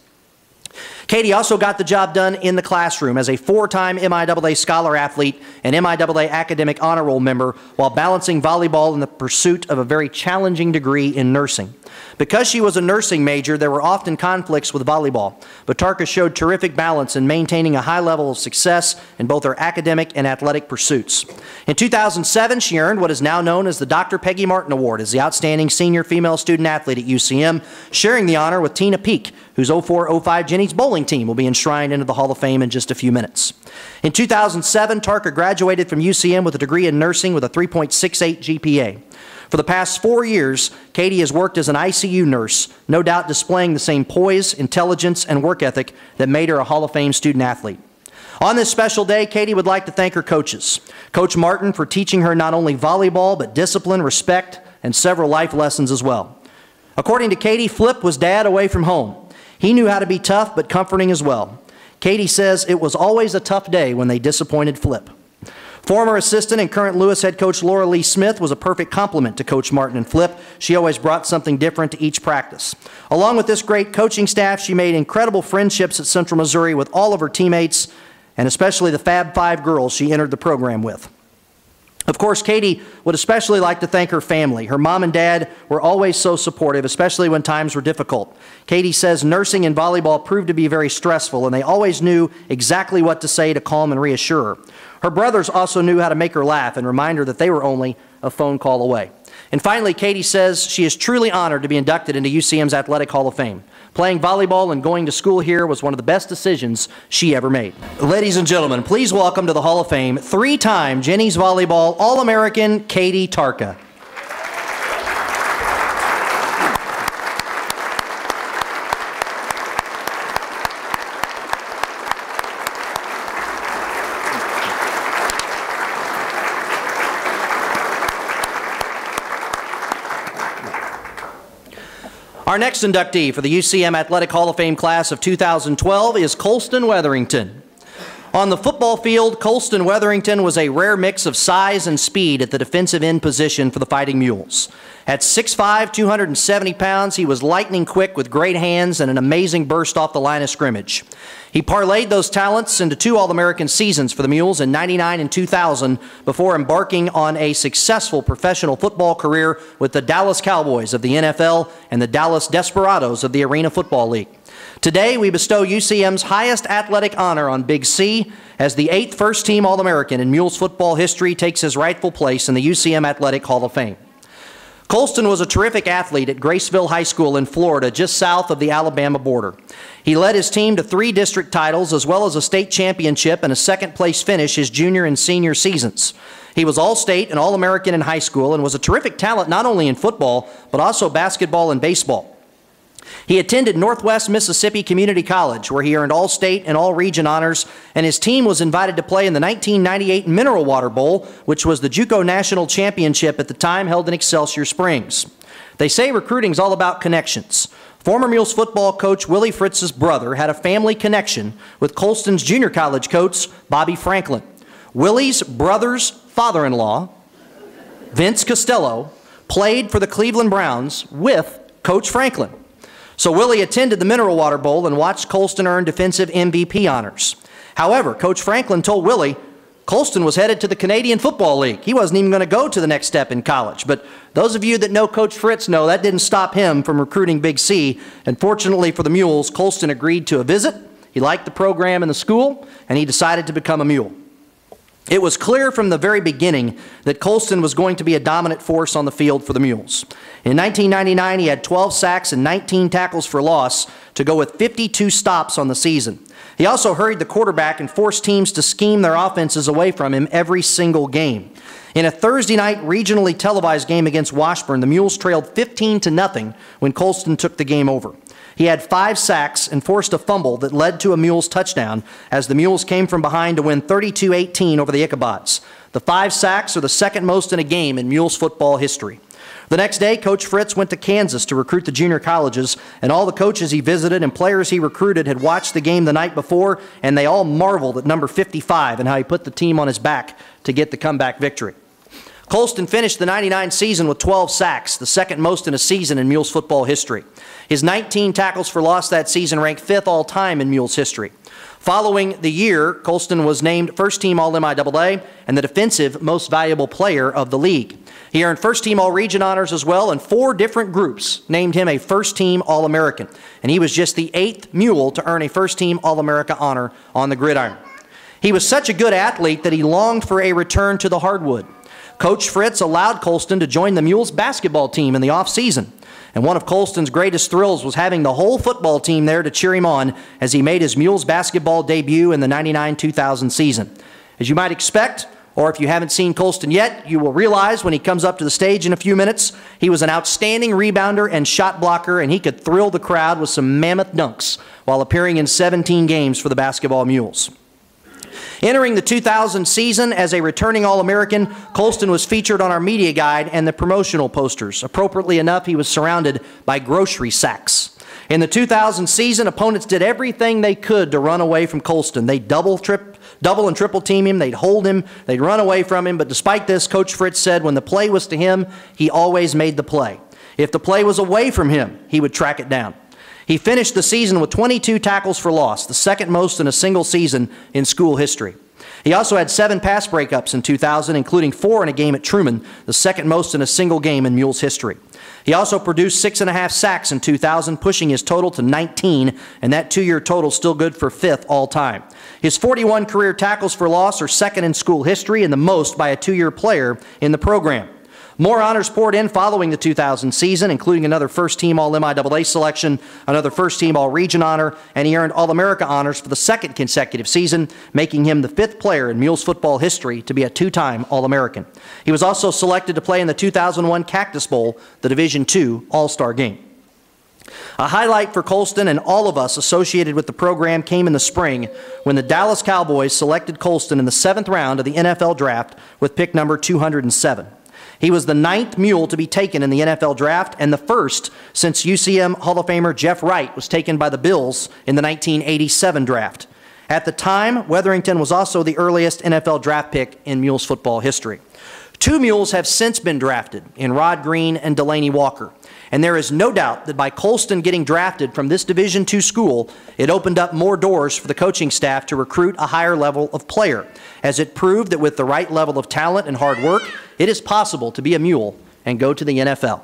Katie also got the job done in the classroom as a 4-time MIAA Scholar Athlete and MIAA Academic Honor Roll member while balancing volleyball in the pursuit of a very challenging degree in nursing. Because she was a nursing major, there were often conflicts with volleyball, but Tarka showed terrific balance in maintaining a high level of success in both her academic and athletic pursuits. In 2007, she earned what is now known as the Dr. Peggy Martin Award as the Outstanding Senior Female Student Athlete at UCM, sharing the honor with Tina Peak, whose '04-'05 Jennies bowling team will be enshrined into the Hall of Fame in just a few minutes. In 2007, Tarka graduated from UCM with a degree in nursing with a 3.68 GPA. For the past 4 years, Katie has worked as an ICU nurse, no doubt displaying the same poise, intelligence, and work ethic that made her a Hall of Fame student athlete. On this special day, Katie would like to thank her coaches. Coach Martin for teaching her not only volleyball, but discipline, respect, and several life lessons as well. According to Katie, Flip was dad away from home. He knew how to be tough, but comforting as well. Katie says it was always a tough day when they disappointed Flip. Former assistant and current Lewis head coach Laura Lee Smith was a perfect complement to Coach Martin and Flip. She always brought something different to each practice. Along with this great coaching staff, she made incredible friendships at Central Missouri with all of her teammates, and especially the Fab 5 girls she entered the program with. Of course, Katie would especially like to thank her family. Her mom and dad were always so supportive, especially when times were difficult. Katie says nursing and volleyball proved to be very stressful, and they always knew exactly what to say to calm and reassure her. Her brothers also knew how to make her laugh and remind her that they were only a phone call away. And finally, Katie says she is truly honored to be inducted into UCM's Athletic Hall of Fame. Playing volleyball and going to school here was one of the best decisions she ever made. Ladies and gentlemen, please welcome to the Hall of Fame 3-time Jennies Volleyball All-American Katie Tarka. Our next inductee for the UCM Athletic Hall of Fame class of 2012 is Colston Weatherington. On the football field, Colston Weatherington was a rare mix of size and speed at the defensive end position for the Fighting Mules. At 6'5", 270 pounds, he was lightning quick with great hands and an amazing burst off the line of scrimmage. He parlayed those talents into 2 All-American seasons for the Mules in '99 and 2000 before embarking on a successful professional football career with the Dallas Cowboys of the NFL and the Dallas Desperados of the Arena Football League. Today, we bestow UCM's highest athletic honor on Big C as the 8th first-team All-American in Mules football history takes his rightful place in the UCM Athletic Hall of Fame. Colston was a terrific athlete at Graceville High School in Florida, just south of the Alabama border. He led his team to 3 district titles, as well as a state championship and a second-place finish his junior and senior seasons. He was All-State and All-American in high school and was a terrific talent not only in football, but also basketball and baseball. He attended Northwest Mississippi Community College, where he earned All-State and All-Region honors, and his team was invited to play in the 1998 Mineral Water Bowl, which was the JUCO National Championship at the time held in Excelsior Springs. They say recruiting's all about connections. Former Mules football coach Willie Fritz's brother had a family connection with Colston's junior college coach, Bobby Franklin. Willie's brother's father-in-law, Vince Costello, played for the Cleveland Browns with Coach Franklin. So Willie attended the Mineral Water Bowl and watched Colston earn defensive MVP honors. However, Coach Franklin told Willie Colston was headed to the Canadian Football League. He wasn't even going to go to the next step in college. But those of you that know Coach Fritz know that didn't stop him from recruiting Big C. And fortunately for the Mules, Colston agreed to a visit. He liked the program and the school, and he decided to become a Mule. It was clear from the very beginning that Colston was going to be a dominant force on the field for the Mules. In 1999, he had 12 sacks and 19 tackles for loss to go with 52 stops on the season. He also hurried the quarterback and forced teams to scheme their offenses away from him every single game. In a Thursday night regionally televised game against Washburn, the Mules trailed 15-0 when Colston took the game over. He had 5 sacks and forced a fumble that led to a Mules touchdown as the Mules came from behind to win 32-18 over the Ichabods. The 5 sacks are the second most in a game in Mules football history. The next day, Coach Fritz went to Kansas to recruit the junior colleges, and all the coaches he visited and players he recruited had watched the game the night before, and they all marveled at number 55 and how he put the team on his back to get the comeback victory. Colston finished the '99 season with 12 sacks, the second most in a season in Mules football history. His 19 tackles for loss that season ranked 5th all-time in Mules history. Following the year, Colston was named first-team All-MIAA and the defensive most valuable player of the league. He earned first-team All-Region honors as well, and 4 different groups named him a first-team All-American. And he was just the 8th Mule to earn a first-team All-America honor on the gridiron. He was such a good athlete that he longed for a return to the hardwood. Coach Fritz allowed Colston to join the Mules basketball team in the off-season. And one of Colston's greatest thrills was having the whole football team there to cheer him on as he made his Mules basketball debut in the 99-2000 season. As you might expect, or if you haven't seen Colston yet, you will realize when he comes up to the stage in a few minutes, he was an outstanding rebounder and shot blocker, and he could thrill the crowd with some mammoth dunks while appearing in 17 games for the basketball Mules. Entering the 2000 season as a returning All-American, Colston was featured on our media guide and the promotional posters. Appropriately enough, he was surrounded by grocery sacks. In the 2000 season, opponents did everything they could to run away from Colston. They'd double and triple team him, they'd hold him, they'd run away from him, but despite this, Coach Fritz said when the play was to him, he always made the play. If the play was away from him, he would track it down. He finished the season with 22 tackles for loss, the second most in a single season in school history. He also had 7 pass breakups in 2000, including 4 in a game at Truman, the second most in a single game in Mules history. He also produced 6.5 sacks in 2000, pushing his total to 19, and that 2-year total still good for 5th all-time. His 41 career tackles for loss are second in school history and the most by a 2-year player in the program. More honors poured in following the 2000 season, including another first-team All-MIAA selection, another first-team All-Region honor, and he earned All-America honors for the 2nd consecutive season, making him the 5th player in Mules football history to be a 2-time All-American. He was also selected to play in the 2001 Cactus Bowl, the Division II All-Star game. A highlight for Colston and all of us associated with the program came in the spring when the Dallas Cowboys selected Colston in the 7th round of the NFL Draft with pick number 207. He was the 9th Mule to be taken in the NFL Draft and the first since UCM Hall of Famer Jeff Wright was taken by the Bills in the 1987 draft. At the time, Wetherington was also the earliest NFL draft pick in Mules football history. 2 Mules have since been drafted in Rod Green and Delaney Walker. And there is no doubt that by Colston getting drafted from this Division II school, it opened up more doors for the coaching staff to recruit a higher level of player, as it proved that with the right level of talent and hard work, it is possible to be a Mule and go to the NFL.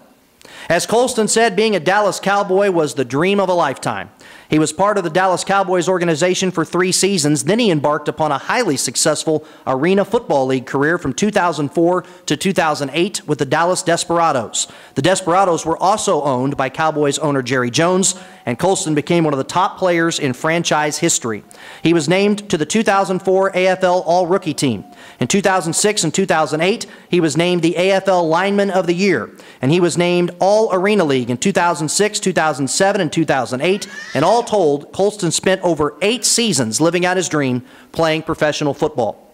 As Colston said, being a Dallas Cowboy was the dream of a lifetime. He was part of the Dallas Cowboys organization for 3 seasons. Then he embarked upon a highly successful Arena Football League career from 2004 to 2008 with the Dallas Desperados. The Desperados were also owned by Cowboys owner Jerry Jones, and Colston became one of the top players in franchise history. He was named to the 2004 AFL All-Rookie team. In 2006 and 2008, he was named the AFL Lineman of the Year, and he was named All-Arena League in 2006, 2007, and 2008, and all told, Colston spent over 8 seasons living out his dream playing professional football.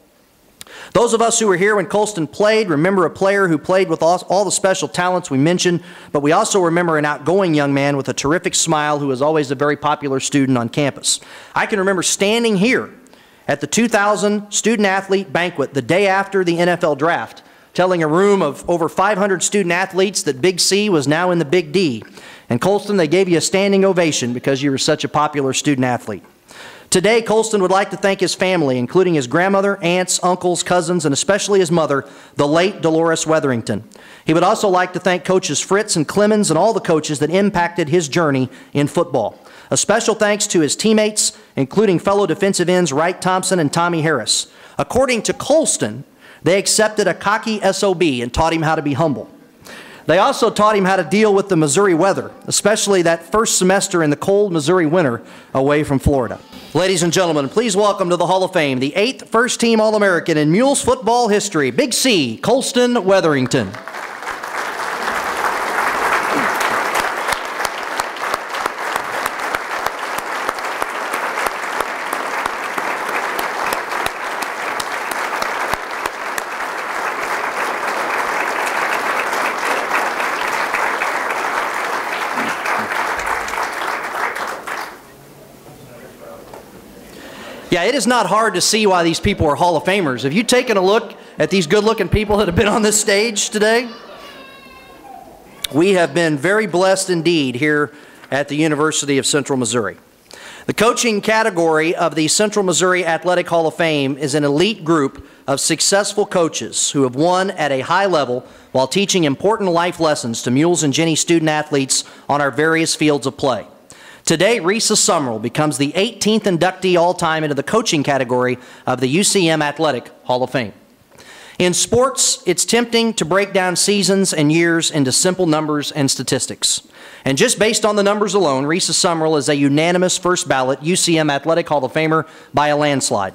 Those of us who were here when Colston played remember a player who played with all the special talents we mentioned, but we also remember an outgoing young man with a terrific smile who was always a very popular student on campus. I can remember standing here at the 2000 student-athlete banquet the day after the NFL draft, telling a room of over 500 student-athletes that Big C was now in the Big D. And Colston, they gave you a standing ovation because you were such a popular student-athlete. Today, Colston would like to thank his family, including his grandmother, aunts, uncles, cousins, and especially his mother, the late Dolores Wetherington. He would also like to thank coaches Fritz and Clemens and all the coaches that impacted his journey in football. A special thanks to his teammates, including fellow defensive ends Wright Thompson and Tommy Harris. According to Colston, they accepted a cocky SOB and taught him how to be humble. They also taught him how to deal with the Missouri weather, especially that first semester in the cold Missouri winter away from Florida. Ladies and gentlemen, please welcome to the Hall of Fame the 8th first-team All-American in Mules football history, Big C, Colston Wetherington. Yeah, it is not hard to see why these people are Hall of Famers. Have you taken a look at these good-looking people that have been on this stage today? We have been very blessed indeed here at the University of Central Missouri. The coaching category of the Central Missouri Athletic Hall of Fame is an elite group of successful coaches who have won at a high level while teaching important life lessons to Mules and Jenny student athletes on our various fields of play. Today, Risa Summerall becomes the 18th inductee all-time into the coaching category of the UCM Athletic Hall of Fame. In sports, it's tempting to break down seasons and years into simple numbers and statistics. And just based on the numbers alone, Risa Summerall is a unanimous first ballot UCM Athletic Hall of Famer by a landslide.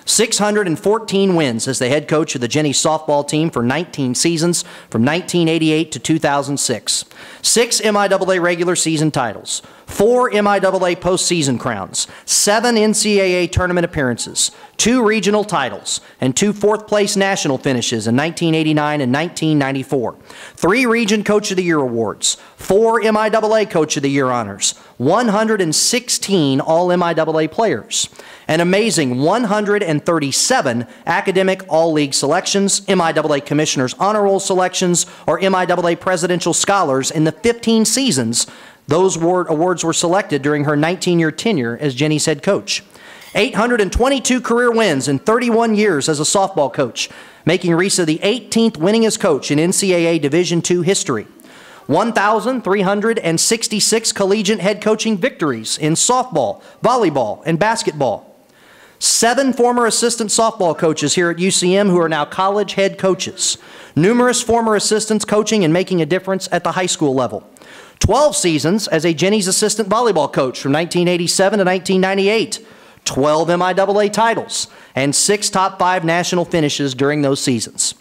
614 wins as the head coach of the Jenny softball team for 19 seasons from 1988 to 2006. 6 MIAA regular season titles, 4 MIAA postseason crowns, 7 NCAA tournament appearances, 2 regional titles, and 2 fourth-place national finishes in 1989 and 1994. 3 Region Coach of the Year awards, 4 MIAA Coach of the Year honors, 116 All-MIAA players, an amazing 137 academic all-league selections, MIAA Commissioner's Honor Roll selections, or MIAA Presidential Scholars in the 15 seasons those awards were selected during her 19-year tenure as Jenny's head coach. 822 career wins in 31 years as a softball coach, making Risa the 18th winningest coach in NCAA Division II history. 1,366 collegiate head coaching victories in softball, volleyball, and basketball. 7 former assistant softball coaches here at UCM who are now college head coaches. Numerous former assistants coaching and making a difference at the high school level. 12 seasons as a Jenny's assistant volleyball coach from 1987 to 1998. 12 MIAA titles, and 6 top 5 national finishes during those seasons.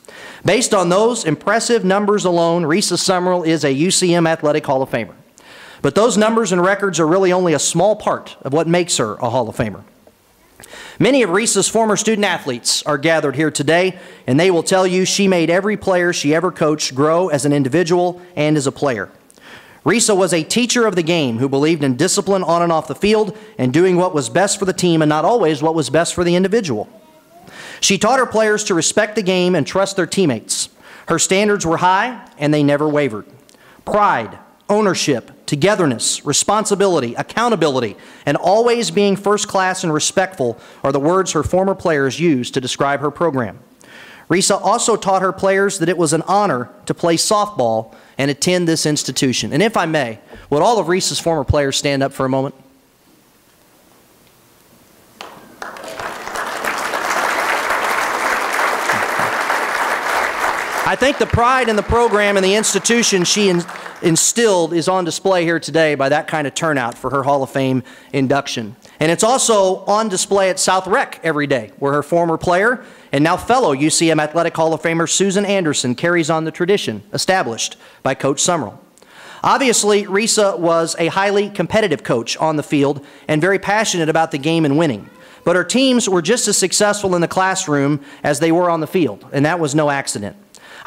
Based on those impressive numbers alone, Risa Summerall is a UCM Athletic Hall of Famer. But those numbers and records are really only a small part of what makes her a Hall of Famer. Many of Risa's former student athletes are gathered here today, and they will tell you she made every player she ever coached grow as an individual and as a player. Risa was a teacher of the game who believed in discipline on and off the field and doing what was best for the team and not always what was best for the individual. She taught her players to respect the game and trust their teammates. Her standards were high and they never wavered. Pride, ownership, togetherness, responsibility, accountability, and always being first class and respectful are the words her former players used to describe her program. Risa also taught her players that it was an honor to play softball and attend this institution. And if I may, would all of Risa's former players stand up for a moment? I think the pride in the program and the institution she instilled is on display here today by that kind of turnout for her Hall of Fame induction. And it's also on display at South Rec every day, where her former player and now fellow UCM Athletic Hall of Famer Susan Anderson carries on the tradition established by Coach Summerall. Obviously, Risa was a highly competitive coach on the field and very passionate about the game and winning. But her teams were just as successful in the classroom as they were on the field, and that was no accident.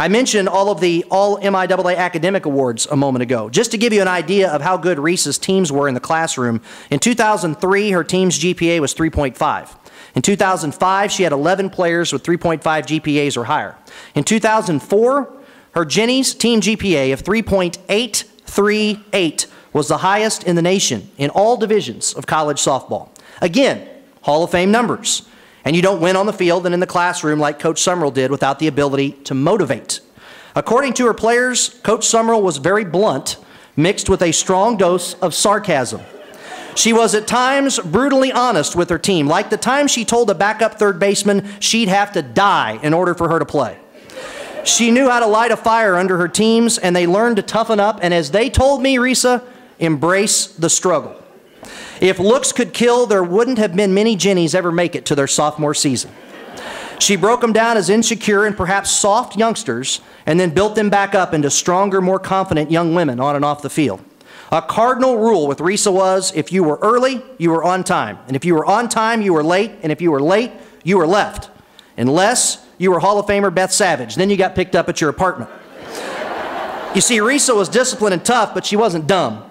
I mentioned all of the All-MIAA academic awards a moment ago. Just to give you an idea of how good Risa's teams were in the classroom, in 2003, her team's GPA was 3.5. In 2005, she had 11 players with 3.5 GPAs or higher. In 2004, her Jenny's team GPA of 3.838 was the highest in the nation in all divisions of college softball. Again, Hall of Fame numbers. And you don't win on the field and in the classroom like Coach Summerall did without the ability to motivate. According to her players, Coach Summerall was very blunt, mixed with a strong dose of sarcasm. She was at times brutally honest with her team, like the time she told a backup third baseman she'd have to die in order for her to play. She knew how to light a fire under her teams, and they learned to toughen up, and as they told me, Risa, embrace the struggle. If looks could kill, there wouldn't have been many Jennies ever make it to their sophomore season. She broke them down as insecure and perhaps soft youngsters and then built them back up into stronger, more confident young women on and off the field. A cardinal rule with Risa was if you were early, you were on time. And if you were on time, you were late. And if you were late, you were left. Unless you were Hall of Famer Beth Savage. Then you got picked up at your apartment. You see, Risa was disciplined and tough, but she wasn't dumb.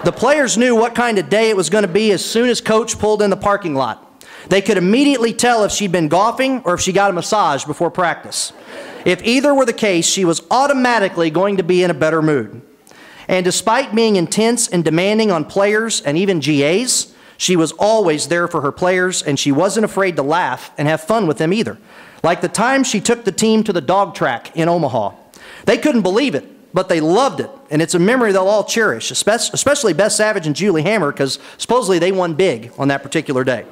The players knew what kind of day it was going to be as soon as Coach pulled in the parking lot. They could immediately tell if she'd been golfing or if she got a massage before practice. If either were the case, she was automatically going to be in a better mood. And despite being intense and demanding on players and even GAs, she was always there for her players, and she wasn't afraid to laugh and have fun with them either. Like the time she took the team to the dog track in Omaha. They couldn't believe it, but they loved it, and it's a memory they'll all cherish, especially Beth Savage and Julie Hammer, because supposedly they won big on that particular day.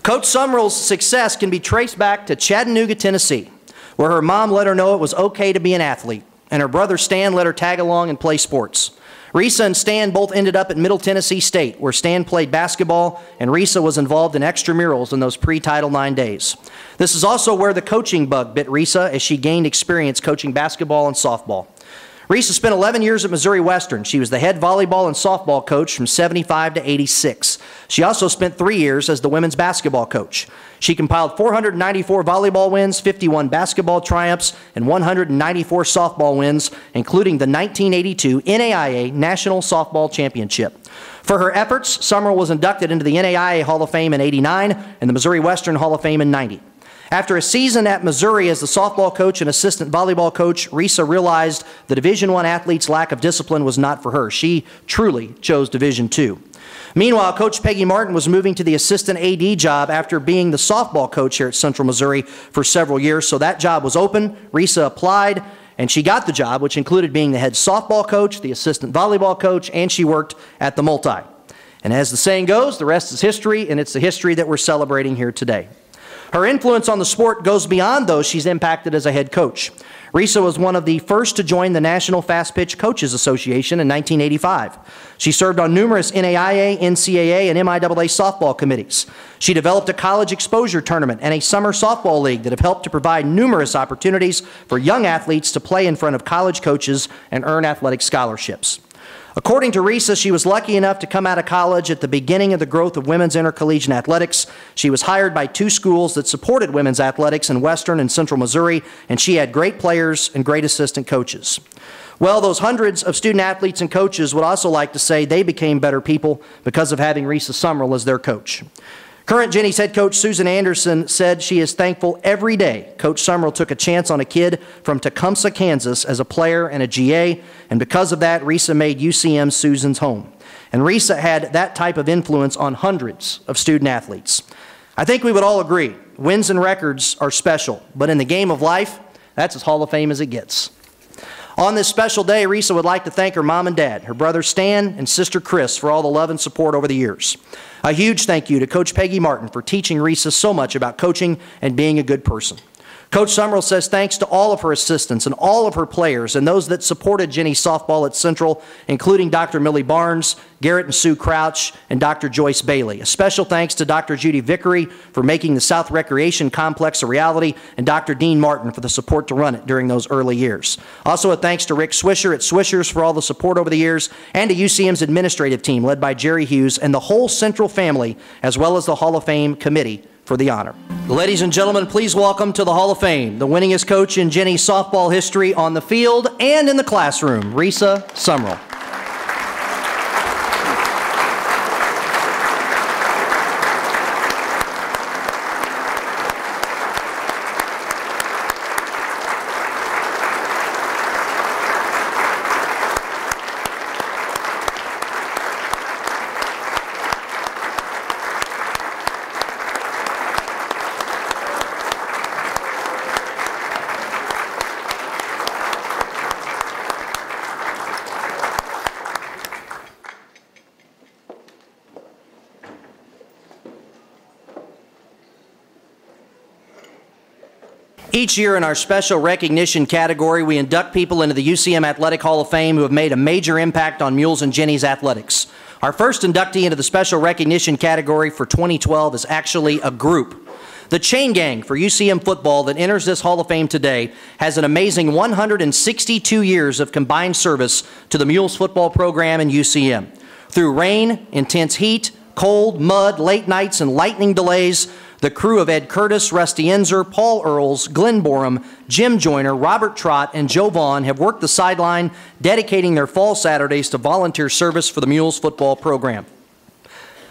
Coach Summerall's success can be traced back to Chattanooga, Tennessee, where her mom let her know it was okay to be an athlete, and her brother Stan let her tag along and play sports. Risa and Stan both ended up at Middle Tennessee State, where Stan played basketball, and Risa was involved in extramurals in those pre-Title IX days. This is also where the coaching bug bit Risa as she gained experience coaching basketball and softball. Risa spent 11 years at Missouri Western. She was the head volleyball and softball coach from 75 to 86. She also spent 3 years as the women's basketball coach. She compiled 494 volleyball wins, 51 basketball triumphs, and 194 softball wins, including the 1982 NAIA National Softball Championship. For her efforts, Summerall was inducted into the NAIA Hall of Fame in '89 and the Missouri Western Hall of Fame in '90. After a season at Missouri as the softball coach and assistant volleyball coach, Risa realized the Division I athlete's lack of discipline was not for her. She truly chose Division II. Meanwhile, Coach Peggy Martin was moving to the assistant AD job after being the softball coach here at Central Missouri for several years, so that job was open. Risa applied, and she got the job, which included being the head softball coach, the assistant volleyball coach, and she worked at the multi. And as the saying goes, the rest is history, and it's the history that we're celebrating here today. Her influence on the sport goes beyond those she's impacted as a head coach. Risa was one of the first to join the National Fast Pitch Coaches Association in 1985. She served on numerous NAIA, NCAA, and MIAA softball committees. She developed a college exposure tournament and a summer softball league that have helped to provide numerous opportunities for young athletes to play in front of college coaches and earn athletic scholarships. According to Risa, she was lucky enough to come out of college at the beginning of the growth of women's intercollegiate athletics. She was hired by 2 schools that supported women's athletics in Western and Central Missouri, and she had great players and great assistant coaches. Well, those hundreds of student athletes and coaches would also like to say they became better people because of having Risa Summerall as their coach. Current Jennies head coach Susan Anderson said she is thankful every day Coach Summerall took a chance on a kid from Tecumseh, Kansas as a player and a GA, and because of that, Risa made UCM Susan's home. And Risa had that type of influence on hundreds of student athletes. I think we would all agree, wins and records are special, but in the game of life, that's as Hall of Fame as it gets. On this special day, Risa would like to thank her mom and dad, her brother Stan, and sister Chris for all the love and support over the years. A huge thank you to Coach Peggy Martin for teaching Risa so much about coaching and being a good person. Coach Summerall says thanks to all of her assistants and all of her players and those that supported Jenny's softball at Central, including Dr. Millie Barnes, Garrett and Sue Crouch, and Dr. Joyce Bailey. A special thanks to Dr. Judy Vickery for making the South Recreation Complex a reality, and Dr. Dean Martin for the support to run it during those early years. Also a thanks to Rick Swisher at Swishers for all the support over the years, and to UCM's administrative team led by Jerry Hughes and the whole Central family, as well as the Hall of Fame committee for the honor. Ladies and gentlemen, please welcome to the Hall of Fame the winningest coach in Jenny's softball history on the field and in the classroom, Risa Summerall. Each year in our special recognition category, we induct people into the UCM Athletic Hall of Fame who have made a major impact on Mules and Jenny's athletics. Our first inductee into the special recognition category for 2012 is actually a group. The chain gang for UCM football that enters this Hall of Fame today has an amazing 162 years of combined service to the Mules football program and UCM. Through rain, intense heat, cold, mud, late nights, and lightning delays, the crew of Ed Curtis, Rusty Enzer, Paul Earls, Glenn Borum, Jim Joyner, Robert Trott, and Joe Vaughn have worked the sideline, dedicating their fall Saturdays to volunteer service for the Mules football program.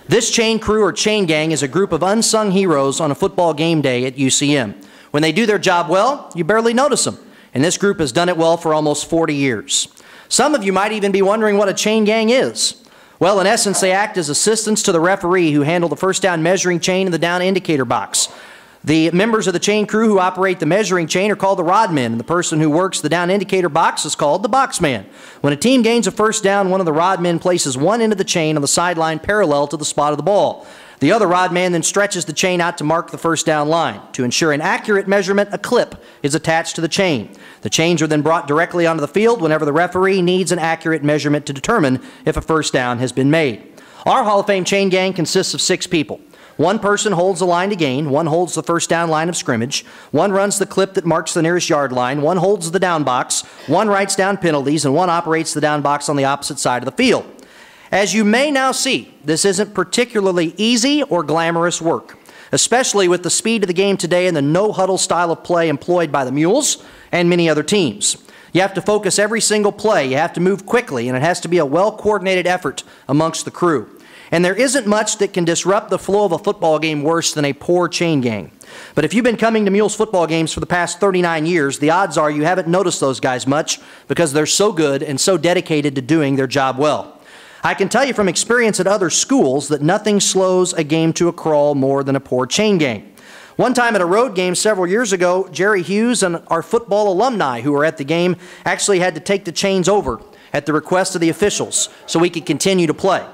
This chain crew or chain gang is a group of unsung heroes on a football game day at UCM. When they do their job well, you barely notice them, and this group has done it well for almost 40 years. Some of you might even be wondering what a chain gang is. Well, in essence, they act as assistants to the referee who handle the first down measuring chain and the down indicator box. The members of the chain crew who operate the measuring chain are called the rodmen, and the person who works the down indicator box is called the boxman. When a team gains a first down, one of the rodmen places one end of the chain on the sideline parallel to the spot of the ball. The other rodman then stretches the chain out to mark the first down line. To ensure an accurate measurement, a clip is attached to the chain. The chains are then brought directly onto the field whenever the referee needs an accurate measurement to determine if a first down has been made. Our Hall of Fame chain gang consists of 6 people. One person holds the line to gain, one holds the first down line of scrimmage, one runs the clip that marks the nearest yard line, one holds the down box, one writes down penalties, and one operates the down box on the opposite side of the field. As you may now see, this isn't particularly easy or glamorous work, especially with the speed of the game today and the no-huddle style of play employed by the Mules and many other teams. You have to focus every single play, you have to move quickly, and it has to be a well-coordinated effort amongst the crew. And there isn't much that can disrupt the flow of a football game worse than a poor chain gang. But if you've been coming to Mules football games for the past 39 years, the odds are you haven't noticed those guys much because they're so good and so dedicated to doing their job well. I can tell you from experience at other schools that nothing slows a game to a crawl more than a poor chain gang. One time at a road game several years ago, Jerry Hughes and our football alumni who were at the game actually had to take the chains over at the request of the officials so we could continue to play.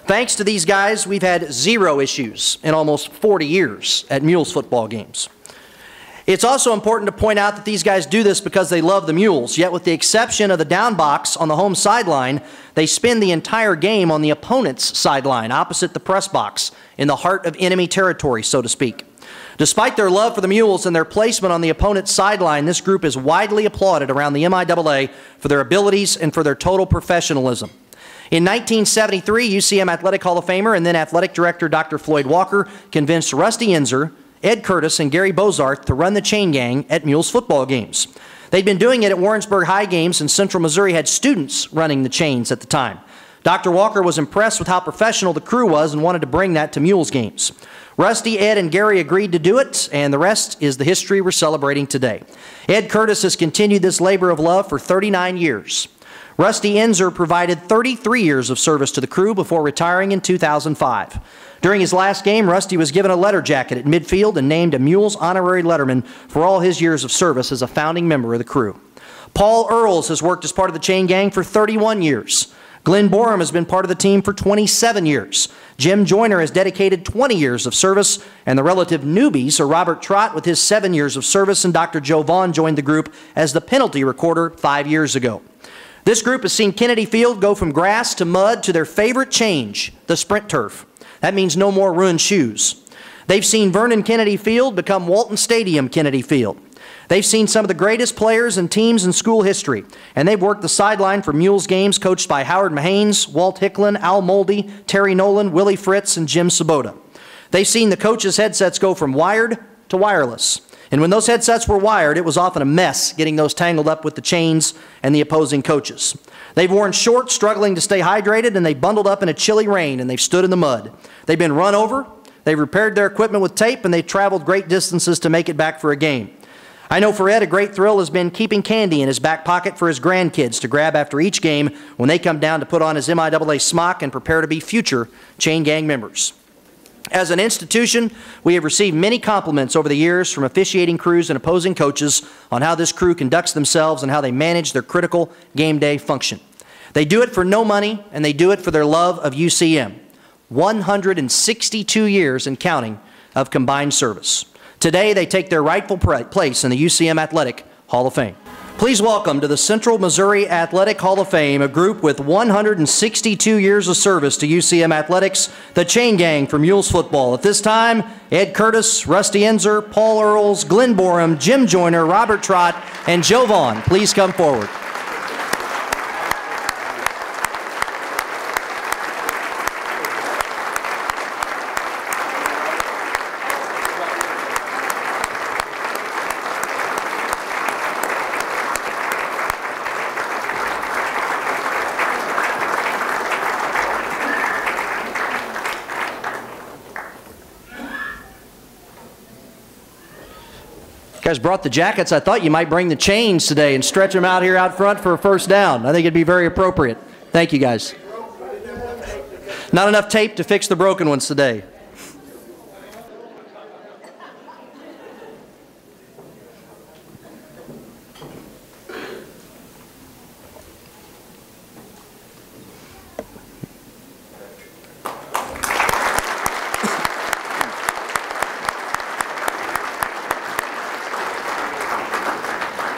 Thanks to these guys, we've had 0 issues in almost 40 years at Mules football games. It's also important to point out that these guys do this because they love the Mules, yet with the exception of the down box on the home sideline, they spend the entire game on the opponent's sideline, opposite the press box, in the heart of enemy territory, so to speak. Despite their love for the Mules and their placement on the opponent's sideline, this group is widely applauded around the MIAA for their abilities and for their total professionalism. In 1973, UCM Athletic Hall of Famer and then Athletic Director Dr. Floyd Walker convinced Rusty Enzer, Ed Curtis, and Gary Bozarth to run the chain gang at Mules football games. They'd been doing it at Warrensburg High games, and Central Missouri had students running the chains at the time. Dr. Walker was impressed with how professional the crew was and wanted to bring that to Mules games. Rusty, Ed, and Gary agreed to do it, and the rest is the history we're celebrating today. Ed Curtis has continued this labor of love for 39 years. Rusty Enzer provided 33 years of service to the crew before retiring in 2005. During his last game, Rusty was given a letter jacket at midfield and named a Mules honorary letterman for all his years of service as a founding member of the crew. Paul Earls has worked as part of the chain gang for 31 years. Glenn Borum has been part of the team for 27 years. Jim Joyner has dedicated 20 years of service, and the relative newbies are Robert Trott with his 7 years of service, and Dr. Joe Vaughn joined the group as the penalty recorder 5 years ago. This group has seen Kennedy Field go from grass to mud to their favorite change, the sprint turf. That means no more ruined shoes. They've seen Vernon Kennedy Field become Walton Stadium Kennedy Field. They've seen some of the greatest players and teams in school history, and they've worked the sideline for Mules games coached by Howard Mahanes, Walt Hicklin, Al Moldy, Terry Nolan, Willie Fritz, and Jim Sabota. They've seen the coaches' headsets go from wired to wireless. And when those headsets were wired, it was often a mess getting those tangled up with the chains and the opposing coaches. They've worn shorts, struggling to stay hydrated, and they've bundled up in a chilly rain, and they've stood in the mud. They've been run over, they've repaired their equipment with tape, and they've traveled great distances to make it back for a game. I know for Ed, a great thrill has been keeping candy in his back pocket for his grandkids to grab after each game when they come down to put on his MIAA smock and prepare to be future chain gang members. As an institution, we have received many compliments over the years from officiating crews and opposing coaches on how this crew conducts themselves and how they manage their critical game day function. They do it for no money, and they do it for their love of UCM. 162 years and counting of combined service. Today, they take their rightful place in the UCM Athletic Hall of Fame. Please welcome to the Central Missouri Athletic Hall of Fame a group with 162 years of service to UCM Athletics, the Chain Gang for Mules football. At this time, Ed Curtis, Rusty Enzer, Paul Earls, Glenn Borum, Jim Joyner, Robert Trott, and Joe Vaughn. Please come forward. You guys brought the jackets. I thought you might bring the chains today and stretch them out here out front for a first down. I think it'd be very appropriate. Thank you, guys. Not enough tape to fix the broken ones today.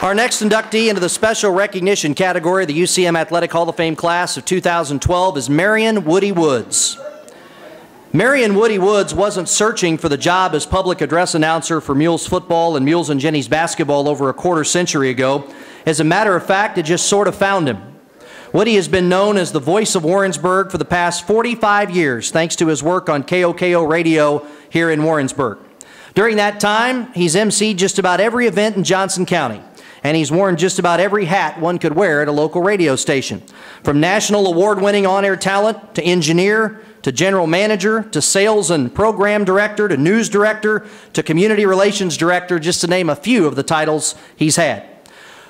Our next inductee into the special recognition category of the UCM Athletic Hall of Fame class of 2012 is Marion Woody Woods. Marion Woody Woods wasn't searching for the job as public address announcer for Mules football and Mules and Jennies basketball over a quarter century ago. As a matter of fact, it just sort of found him. Woody has been known as the voice of Warrensburg for the past 45 years, thanks to his work on KOKO radio here in Warrensburg. During that time, he's emceed just about every event in Johnson County, and he's worn just about every hat one could wear at a local radio station. From national award-winning on-air talent to engineer to general manager to sales and program director to news director to community relations director, just to name a few of the titles he's had.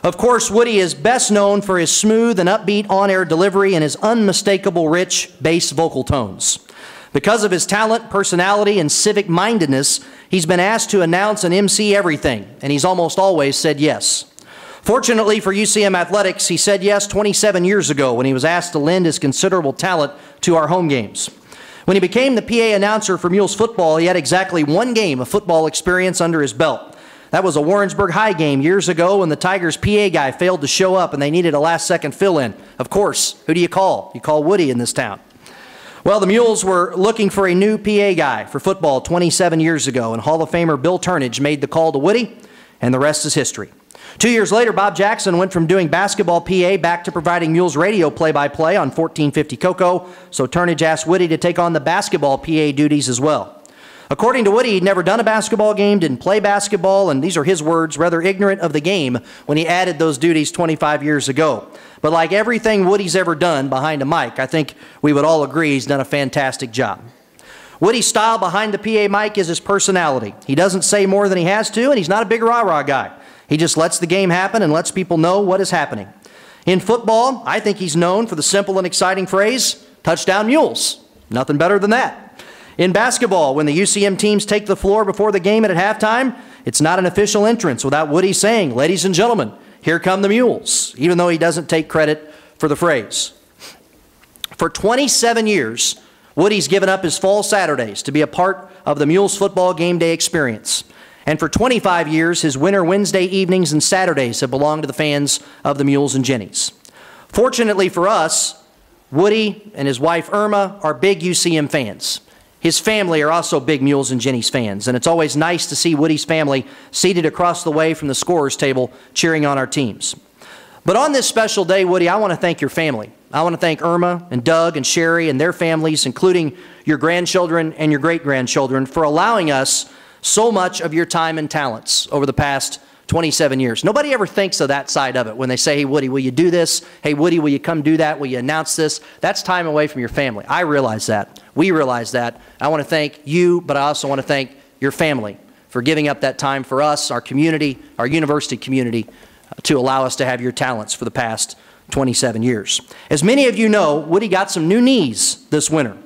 Of course, Woody is best known for his smooth and upbeat on-air delivery and his unmistakable rich bass vocal tones. Because of his talent, personality, and civic-mindedness, he's been asked to announce and MC everything, and he's almost always said yes. Fortunately for UCM Athletics, he said yes 27 years ago when he was asked to lend his considerable talent to our home games. When he became the PA announcer for Mules football, he had exactly one game of football experience under his belt. That was a Warrensburg High game years ago when the Tigers' PA guy failed to show up and they needed a last-second fill-in. Of course, who do you call? You call Woody in this town. Well, the Mules were looking for a new PA guy for football 27 years ago, and Hall of Famer Bill Turnage made the call to Woody, and the rest is history. 2 years later, Bob Jackson went from doing basketball PA back to providing Mules radio play-by-play on 1450 Cocoa, so Turnage asked Woody to take on the basketball PA duties as well. According to Woody, he'd never done a basketball game, didn't play basketball, and these are his words, rather ignorant of the game when he added those duties 25 years ago. But like everything Woody's ever done behind a mic, I think we would all agree he's done a fantastic job. Woody's style behind the PA mic is his personality. He doesn't say more than he has to, and he's not a big rah-rah guy. He just lets the game happen and lets people know what is happening. In football, I think he's known for the simple and exciting phrase, touchdown Mules. Nothing better than that. In basketball, when the UCM teams take the floor before the game and at halftime, it's not an official entrance without Woody saying, "Ladies and gentlemen, here come the Mules," even though he doesn't take credit for the phrase. For 27 years, Woody's given up his fall Saturdays to be a part of the Mules football game day experience. And for 25 years, his winter Wednesday evenings and Saturdays have belonged to the fans of the Mules and Jennies. Fortunately for us, Woody and his wife Irma are big UCM fans. His family are also big Mules and Jennies fans, and it's always nice to see Woody's family seated across the way from the scorer's table cheering on our teams. But on this special day, Woody, I want to thank your family. I want to thank Irma and Doug and Sherry and their families, including your grandchildren and your great-grandchildren, for allowing us so much of your time and talents over the past 27 years. Nobody ever thinks of that side of it when they say, hey, Woody, will you do this? Hey, Woody, will you come do that? Will you announce this? That's time away from your family. I realize that. We realize that. I want to thank you, but I also want to thank your family for giving up that time for us, our community, our university community, to allow us to have your talents for the past 27 years. As many of you know, Woody got some new knees this winter,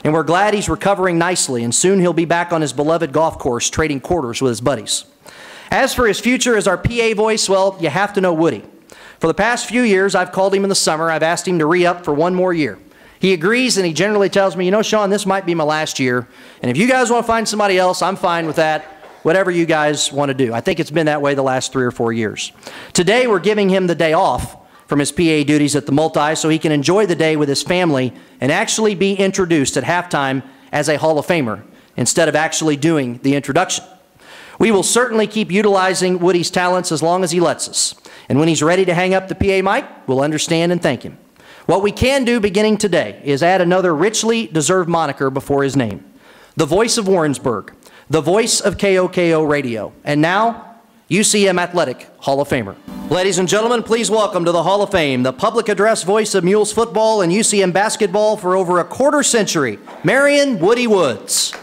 and we're glad he's recovering nicely, and soon he'll be back on his beloved golf course trading quarters with his buddies. As for his future as our PA voice, well, you have to know Woody. For the past few years, I've called him in the summer. I've asked him to re-up for one more year. He agrees, and he generally tells me, you know, Sean, this might be my last year, and if you guys want to find somebody else, I'm fine with that. Whatever you guys want to do. I think it's been that way the last 3 or 4 years. Today, we're giving him the day off from his PA duties at the Multi so he can enjoy the day with his family and actually be introduced at halftime as a Hall of Famer instead of actually doing the introduction. We will certainly keep utilizing Woody's talents as long as he lets us. And when he's ready to hang up the PA mic, we'll understand and thank him. What we can do beginning today is add another richly deserved moniker before his name. The voice of Warrensburg. The voice of KOKO Radio. And now, UCM Athletic Hall of Famer. Ladies and gentlemen, please welcome to the Hall of Fame the public address voice of Mules football and UCM basketball for over a quarter century, Marion Woody Woods.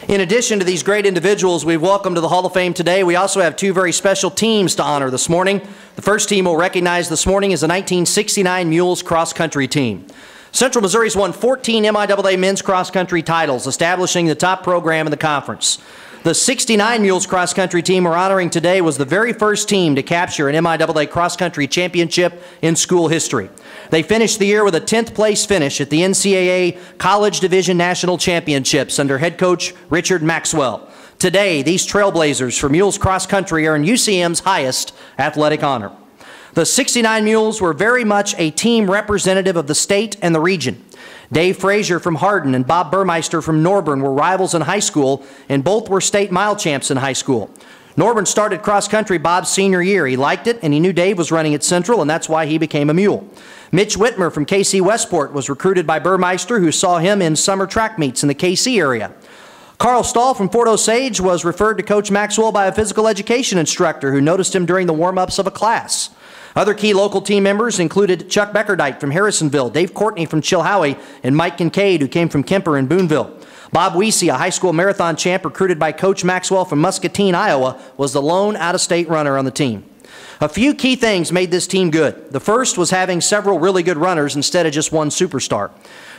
In addition to these great individuals we've welcomed to the Hall of Fame today, we also have 2 very special teams to honor this morning. The first team we'll recognize this morning is the 1969 Mules cross-country team. Central Missouri's won 14 MIAA men's cross-country titles, establishing the top program in the conference. The 69 Mules cross-country team we're honoring today was the very first team to capture an MIAA cross-country championship in school history. They finished the year with a 10th place finish at the NCAA College Division National Championships under head coach Richard Maxwell. Today, these trailblazers for Mules cross country earn UCM's highest athletic honor. The 69 Mules were very much a team representative of the state and the region. Dave Frazier from Hardin and Bob Burmeister from Norburn were rivals in high school, and both were state mile champs in high school. Norburn started cross country Bob's senior year. He liked it, and he knew Dave was running at Central, and that's why he became a Mule. Mitch Whitmer from KC Westport was recruited by Burmeister, who saw him in summer track meets in the KC area. Carl Stahl from Fort Osage was referred to Coach Maxwell by a physical education instructor who noticed him during the warm-ups of a class. Other key local team members included Chuck Beckerdike from Harrisonville, Dave Courtney from Chilhowie, and Mike Kincaid, who came from Kemper in Boonville. Bob Weesey, a high school marathon champ recruited by Coach Maxwell from Muscatine, Iowa, was the lone out-of-state runner on the team. A few key things made this team good. The first was having several really good runners instead of just one superstar.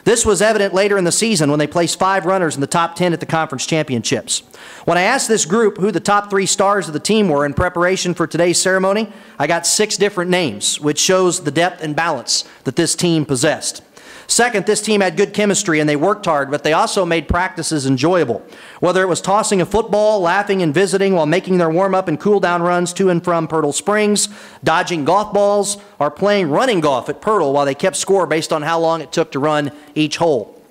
This was evident later in the season when they placed 5 runners in the top 10 at the conference championships. When I asked this group who the top 3 stars of the team were in preparation for today's ceremony, I got 6 different names, which shows the depth and balance that this team possessed. Second, this team had good chemistry and they worked hard, but they also made practices enjoyable. Whether it was tossing a football, laughing and visiting while making their warm-up and cool-down runs to and from Pirtle Springs, dodging golf balls, or playing running golf at Pirtle while they kept score based on how long it took to run each hole.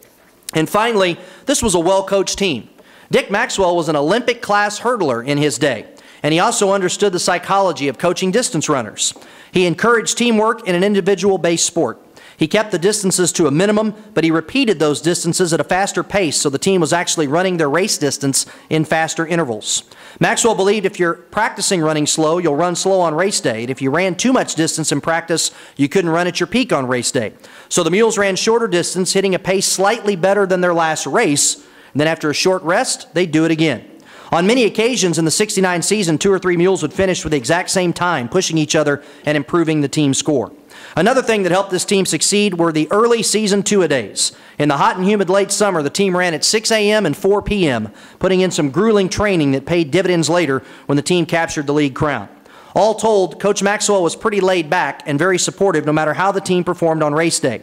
And finally, this was a well-coached team. Dick Maxwell was an Olympic-class hurdler in his day, and he also understood the psychology of coaching distance runners. He encouraged teamwork in an individual-based sport. He kept the distances to a minimum, but he repeated those distances at a faster pace, so the team was actually running their race distance in faster intervals. Maxwell believed if you're practicing running slow, you'll run slow on race day, and if you ran too much distance in practice, you couldn't run at your peak on race day. So the mules ran shorter distance, hitting a pace slightly better than their last race, and then after a short rest, they'd do it again. On many occasions in the '69 season, 2 or 3 mules would finish with the exact same time, pushing each other and improving the team score. Another thing that helped this team succeed were the early season two-a-days. In the hot and humid late summer, the team ran at 6 a.m. and 4 p.m., putting in some grueling training that paid dividends later when the team captured the league crown. All told, Coach Maxwell was pretty laid back and very supportive no matter how the team performed on race day.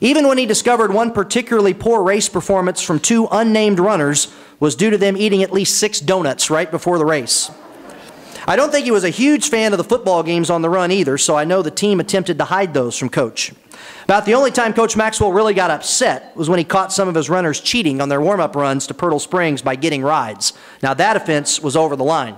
Even when he discovered one particularly poor race performance from 2 unnamed runners was due to them eating at least 6 donuts right before the race. I don't think he was a huge fan of the football games on the run either, so I know the team attempted to hide those from Coach. About the only time Coach Maxwell really got upset was when he caught some of his runners cheating on their warm-up runs to Pirtle Springs by getting rides. Now that offense was over the line.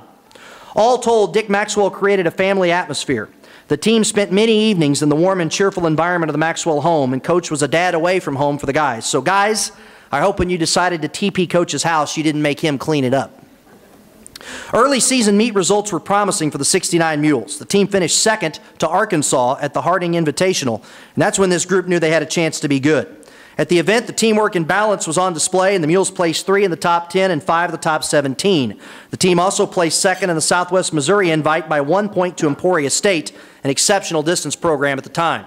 All told, Dick Maxwell created a family atmosphere. The team spent many evenings in the warm and cheerful environment of the Maxwell home, and Coach was a dad away from home for the guys. So guys, I hope when you decided to TP Coach's house, you didn't make him clean it up. Early season meet results were promising for the '69 Mules. The team finished second to Arkansas at the Harding Invitational, and that's when this group knew they had a chance to be good. At the event, the teamwork and balance was on display, and the Mules placed 3 in the top 10 and 5 of the top 17. The team also placed second in the Southwest Missouri Invite by 1 point to Emporia State, an exceptional distance program at the time.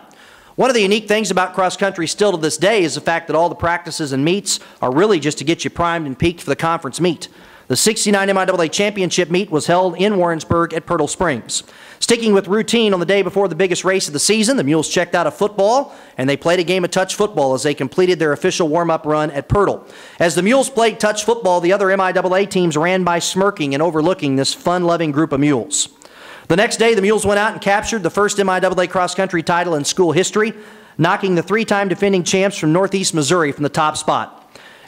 One of the unique things about cross country still to this day is the fact that all the practices and meets are really just to get you primed and peaked for the conference meet. The '69 MIAA Championship meet was held in Warrensburg at Pirtle Springs. Sticking with routine on the day before the biggest race of the season, the Mules checked out of football, and they played a game of touch football as they completed their official warm-up run at Pirtle. As the Mules played touch football, the other MIAA teams ran by smirking and overlooking this fun-loving group of mules. The next day, the Mules went out and captured the first MIAA cross-country title in school history, knocking the 3-time defending champs from Northeast Missouri from the top spot.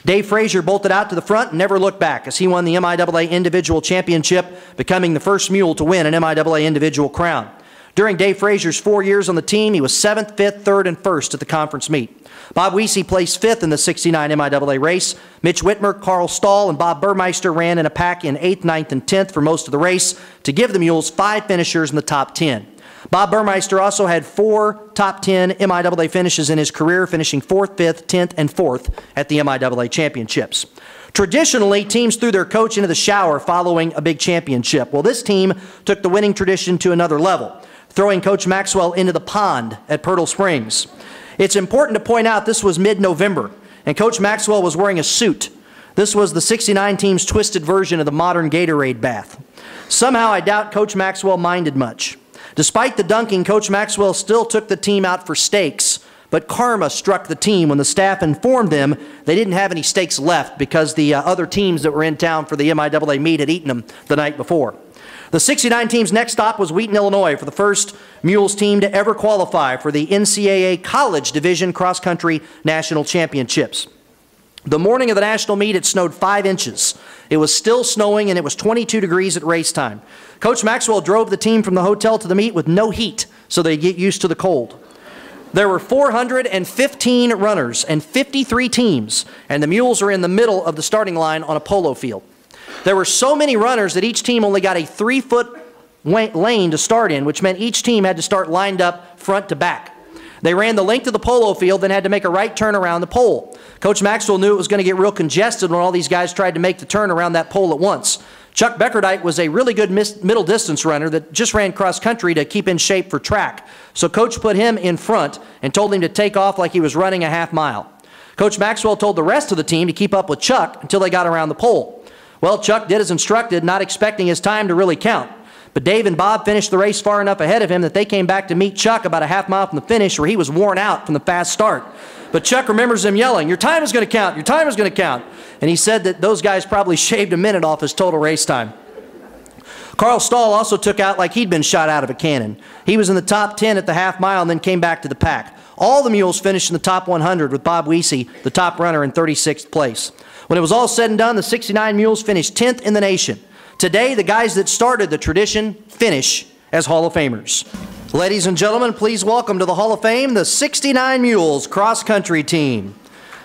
Dave Frazier bolted out to the front and never looked back as he won the MIAA Individual Championship, becoming the first mule to win an MIAA Individual crown. During Dave Frazier's 4 years on the team, he was 7th, 5th, 3rd, and 1st at the conference meet. Bob Weesey placed 5th in the '69 MIAA race. Mitch Whitmer, Carl Stahl, and Bob Burmeister ran in a pack in 8th, 9th, and 10th for most of the race to give the Mules 5 finishers in the top 10. Bob Burmeister also had 4 top 10 MIAA finishes in his career, finishing 4th, 5th, 10th, and 4th at the MIAA Championships. Traditionally, teams threw their coach into the shower following a big championship. Well, this team took the winning tradition to another level, throwing Coach Maxwell into the pond at Pirtle Springs. It's important to point out this was mid-November, and Coach Maxwell was wearing a suit. This was the '69 team's twisted version of the modern Gatorade bath. Somehow, I doubt Coach Maxwell minded much. Despite the dunking, Coach Maxwell still took the team out for steaks, but karma struck the team when the staff informed them they didn't have any steaks left because the other teams that were in town for the MIAA meet had eaten them the night before. The '69 team's next stop was Wheaton, Illinois, for the first Mules team to ever qualify for the NCAA College Division Cross Country National Championships. The morning of the national meet, it snowed 5 inches. It was still snowing, and it was 22 degrees at race time. Coach Maxwell drove the team from the hotel to the meet with no heat, so they get used to the cold. There were 415 runners and 53 teams, and the Mules are in the middle of the starting line on a polo field. There were so many runners that each team only got a 3-foot lane to start in, which meant each team had to start lined up front to back. They ran the length of the polo field, then had to make a right turn around the pole. Coach Maxwell knew it was going to get real congested when all these guys tried to make the turn around that pole at once. Chuck Beckerdite was a really good middle distance runner that just ran cross country to keep in shape for track. So Coach put him in front and told him to take off like he was running a half mile. Coach Maxwell told the rest of the team to keep up with Chuck until they got around the pole. Well, Chuck did as instructed, not expecting his time to really count. But Dave and Bob finished the race far enough ahead of him that they came back to meet Chuck about a half mile from the finish where he was worn out from the fast start. But Chuck remembers him yelling, "Your time is going to count, your time is going to count." And he said that those guys probably shaved a minute off his total race time. Carl Stahl also took out like he'd been shot out of a cannon. He was in the top 10 at the half mile and then came back to the pack. All the Mules finished in the top 100 with Bob Weesey, the top runner, in 36th place. When it was all said and done, the '69 Mules finished 10th in the nation. Today, the guys that started the tradition finish as Hall of Famers. Ladies and gentlemen, please welcome to the Hall of Fame the 69 Mules cross-country team.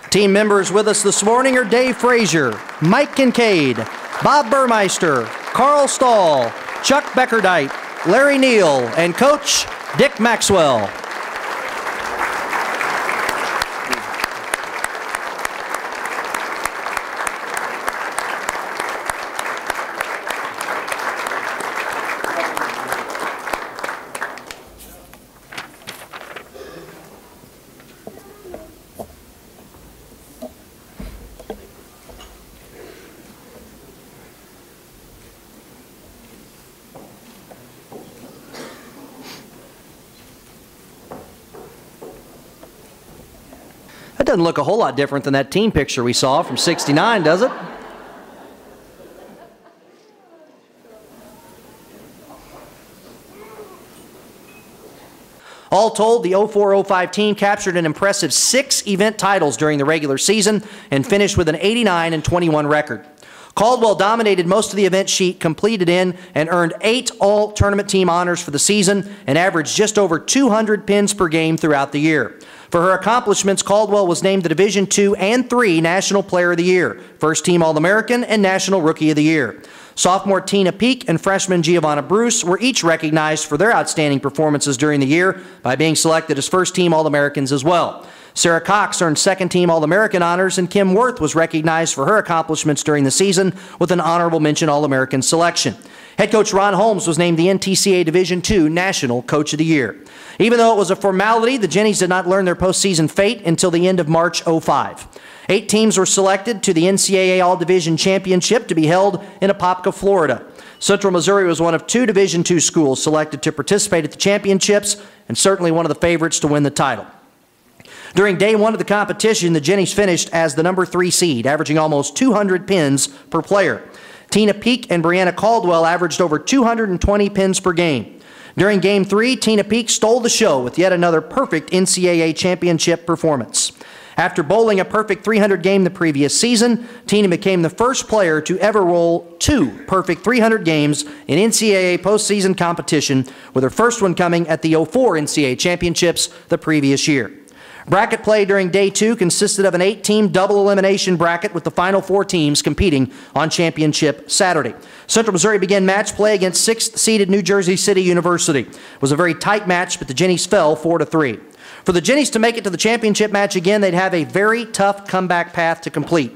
Team members with us this morning are Dave Frazier, Mike Kincaid, Bob Burmeister, Carl Stahl, Chuck Beckerdite, Larry Neal, and Coach Dick Maxwell. That doesn't look a whole lot different than that team picture we saw from '69, does it? All told, the 04-05 team captured an impressive 6 event titles during the regular season and finished with an 89-21 record. Caldwell dominated most of the event sheet completed in and earned 8 all-tournament team honors for the season and averaged just over 200 pins per game throughout the year. For her accomplishments, Caldwell was named the Division II and III National Player of the Year, First Team All-American, and National Rookie of the Year. Sophomore Tina Peak and freshman Giovanna Bruce were each recognized for their outstanding performances during the year by being selected as First Team All-Americans as well. Sarah Cox earned Second Team All-American honors, and Kim Worth was recognized for her accomplishments during the season with an Honorable Mention All-American selection. Head coach Ron Holmes was named the NTCA Division II National Coach of the Year. Even though it was a formality, the Jennies did not learn their postseason fate until the end of March '05. 8 teams were selected to the NCAA All-Division Championship to be held in Apopka, Florida. Central Missouri was one of 2 Division II schools selected to participate at the championships and certainly one of the favorites to win the title. During day 1 of the competition, the Jennies finished as the number 3 seed, averaging almost 200 pins per player. Tina Peak and Brianna Caldwell averaged over 220 pins per game. During Game 3, Tina Peak stole the show with yet another perfect NCAA championship performance. After bowling a perfect 300 game the previous season, Tina became the first player to ever roll 2 perfect 300 games in NCAA postseason competition, with her first one coming at the '04 NCAA championships the previous year. Bracket play during day 2 consisted of an 8-team double elimination bracket with the final 4 teams competing on championship Saturday. Central Missouri began match play against 6th-seeded New Jersey City University. It was a very tight match, but the Jennies fell 4-3. For the Jennies to make it to the championship match again, they'd have a very tough comeback path to complete.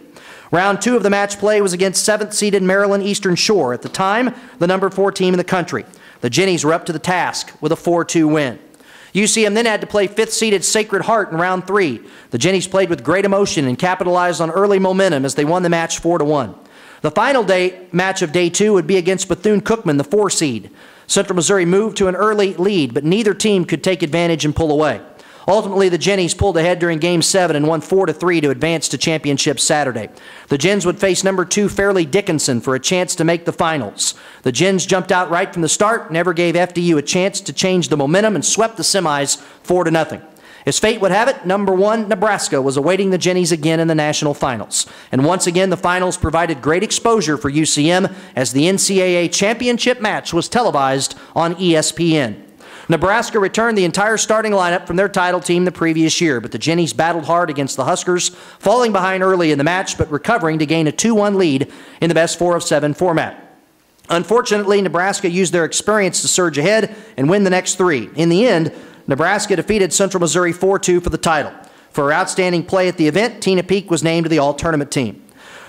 Round 2 of the match play was against 7th-seeded Maryland Eastern Shore, at the time the number 4 team in the country. The Jennies were up to the task with a 4-2 win. UCM then had to play 5th-seeded Sacred Heart in round 3. The Jennies played with great emotion and capitalized on early momentum as they won the match 4-1. The final match of day 2 would be against Bethune-Cookman, the 4 seed. Central Missouri moved to an early lead, but neither team could take advantage and pull away. Ultimately, the Jennies pulled ahead during Game 7 and won 4-3 to advance to championship Saturday. The Gens would face number 2 Fairleigh Dickinson for a chance to make the finals. The Gens jumped out right from the start, never gave FDU a chance to change the momentum, and swept the semis 4-0. As fate would have it, number 1 Nebraska was awaiting the Jennies again in the national finals. And once again, the finals provided great exposure for UCM as the NCAA championship match was televised on ESPN. Nebraska returned the entire starting lineup from their title team the previous year, but the Jennies battled hard against the Huskers, falling behind early in the match but recovering to gain a 2-1 lead in the best 4-of-7 format. Unfortunately, Nebraska used their experience to surge ahead and win the next 3. In the end, Nebraska defeated Central Missouri 4-2 for the title. For her outstanding play at the event, Tina Peak was named to the all-tournament team.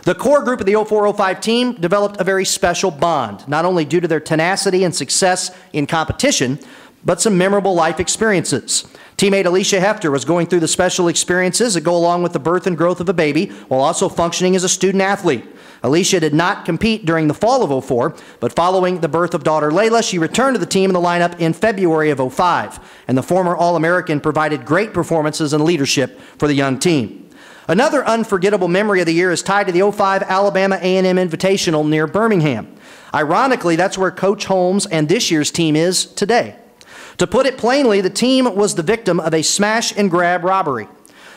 The core group of the 04-05 team developed a very special bond, not only due to their tenacity and success in competition, but some memorable life experiences. Teammate Alicia Hefter was going through the special experiences that go along with the birth and growth of a baby while also functioning as a student athlete. Alicia did not compete during the fall of '04, but following the birth of daughter Layla, she returned to the team in the lineup in February of '05, and the former All-American provided great performances and leadership for the young team. Another unforgettable memory of the year is tied to the '05 Alabama A&M Invitational near Birmingham. Ironically, that's where Coach Holmes and this year's team is today. To put it plainly, the team was the victim of a smash-and-grab robbery.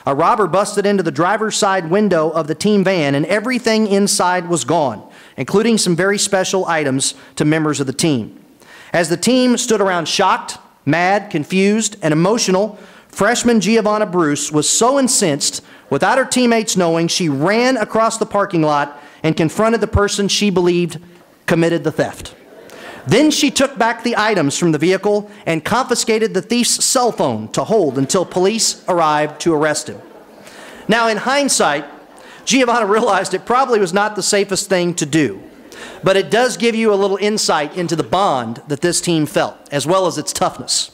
A robber busted into the driver's side window of the team van, and everything inside was gone, including some very special items to members of the team. As the team stood around shocked, mad, confused, and emotional, freshman Giovanna Bruce was so incensed, without her teammates knowing, she ran across the parking lot and confronted the person she believed committed the theft. Then she took back the items from the vehicle and confiscated the thief's cell phone to hold until police arrived to arrest him. Now, in hindsight, Giovanna realized it probably was not the safest thing to do, but it does give you a little insight into the bond that this team felt, as well as its toughness.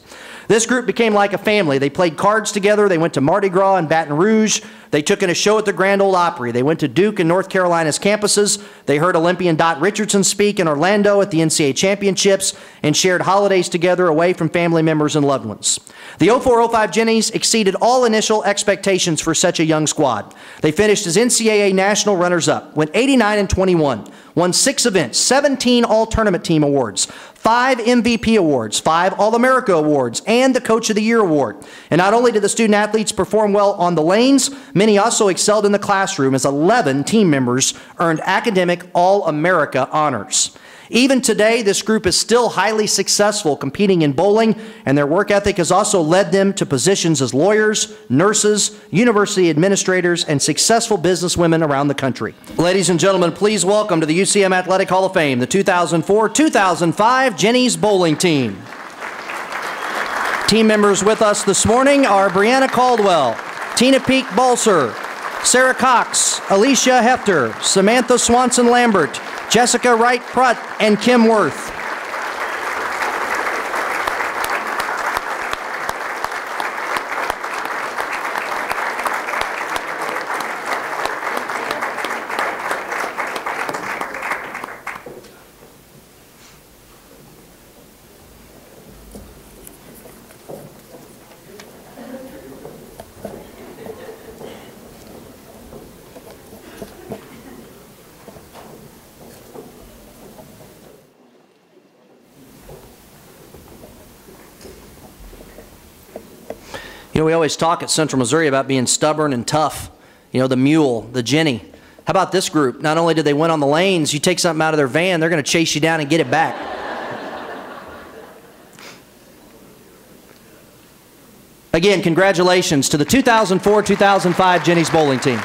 This group became like a family. They played cards together. They went to Mardi Gras in Baton Rouge. They took in a show at the Grand Ole Opry. They went to Duke and North Carolina's campuses. They heard Olympian Dot Richardson speak in Orlando at the NCAA Championships and shared holidays together away from family members and loved ones. The 04-05 Jennies exceeded all initial expectations for such a young squad. They finished as NCAA national runners-up, went 89-21, won 6 events, 17 all-tournament team awards, 5 MVP awards, 5 All-America awards, and the Coach of the Year award. And not only did the student athletes perform well on the lanes, many also excelled in the classroom as 11 team members earned academic All-America honors. Even today, this group is still highly successful competing in bowling, and their work ethic has also led them to positions as lawyers, nurses, university administrators, and successful businesswomen around the country. Ladies and gentlemen, please welcome to the UCM Athletic Hall of Fame the 2004-2005 Jennies Bowling Team. Team members with us this morning are Brianna Caldwell, Tina Peak Balser, Sarah Cox, Alicia Hefter, Samantha Swanson Lambert, Jessica Wright Prutt, and Kim Worth. You know, we always talk at Central Missouri about being stubborn and tough. You know, the mule, the Jenny. How about this group? Not only did they win on the lanes, you take something out of their van, they're going to chase you down and get it back. Again, congratulations to the 2004-2005 Jennies Bowling Team.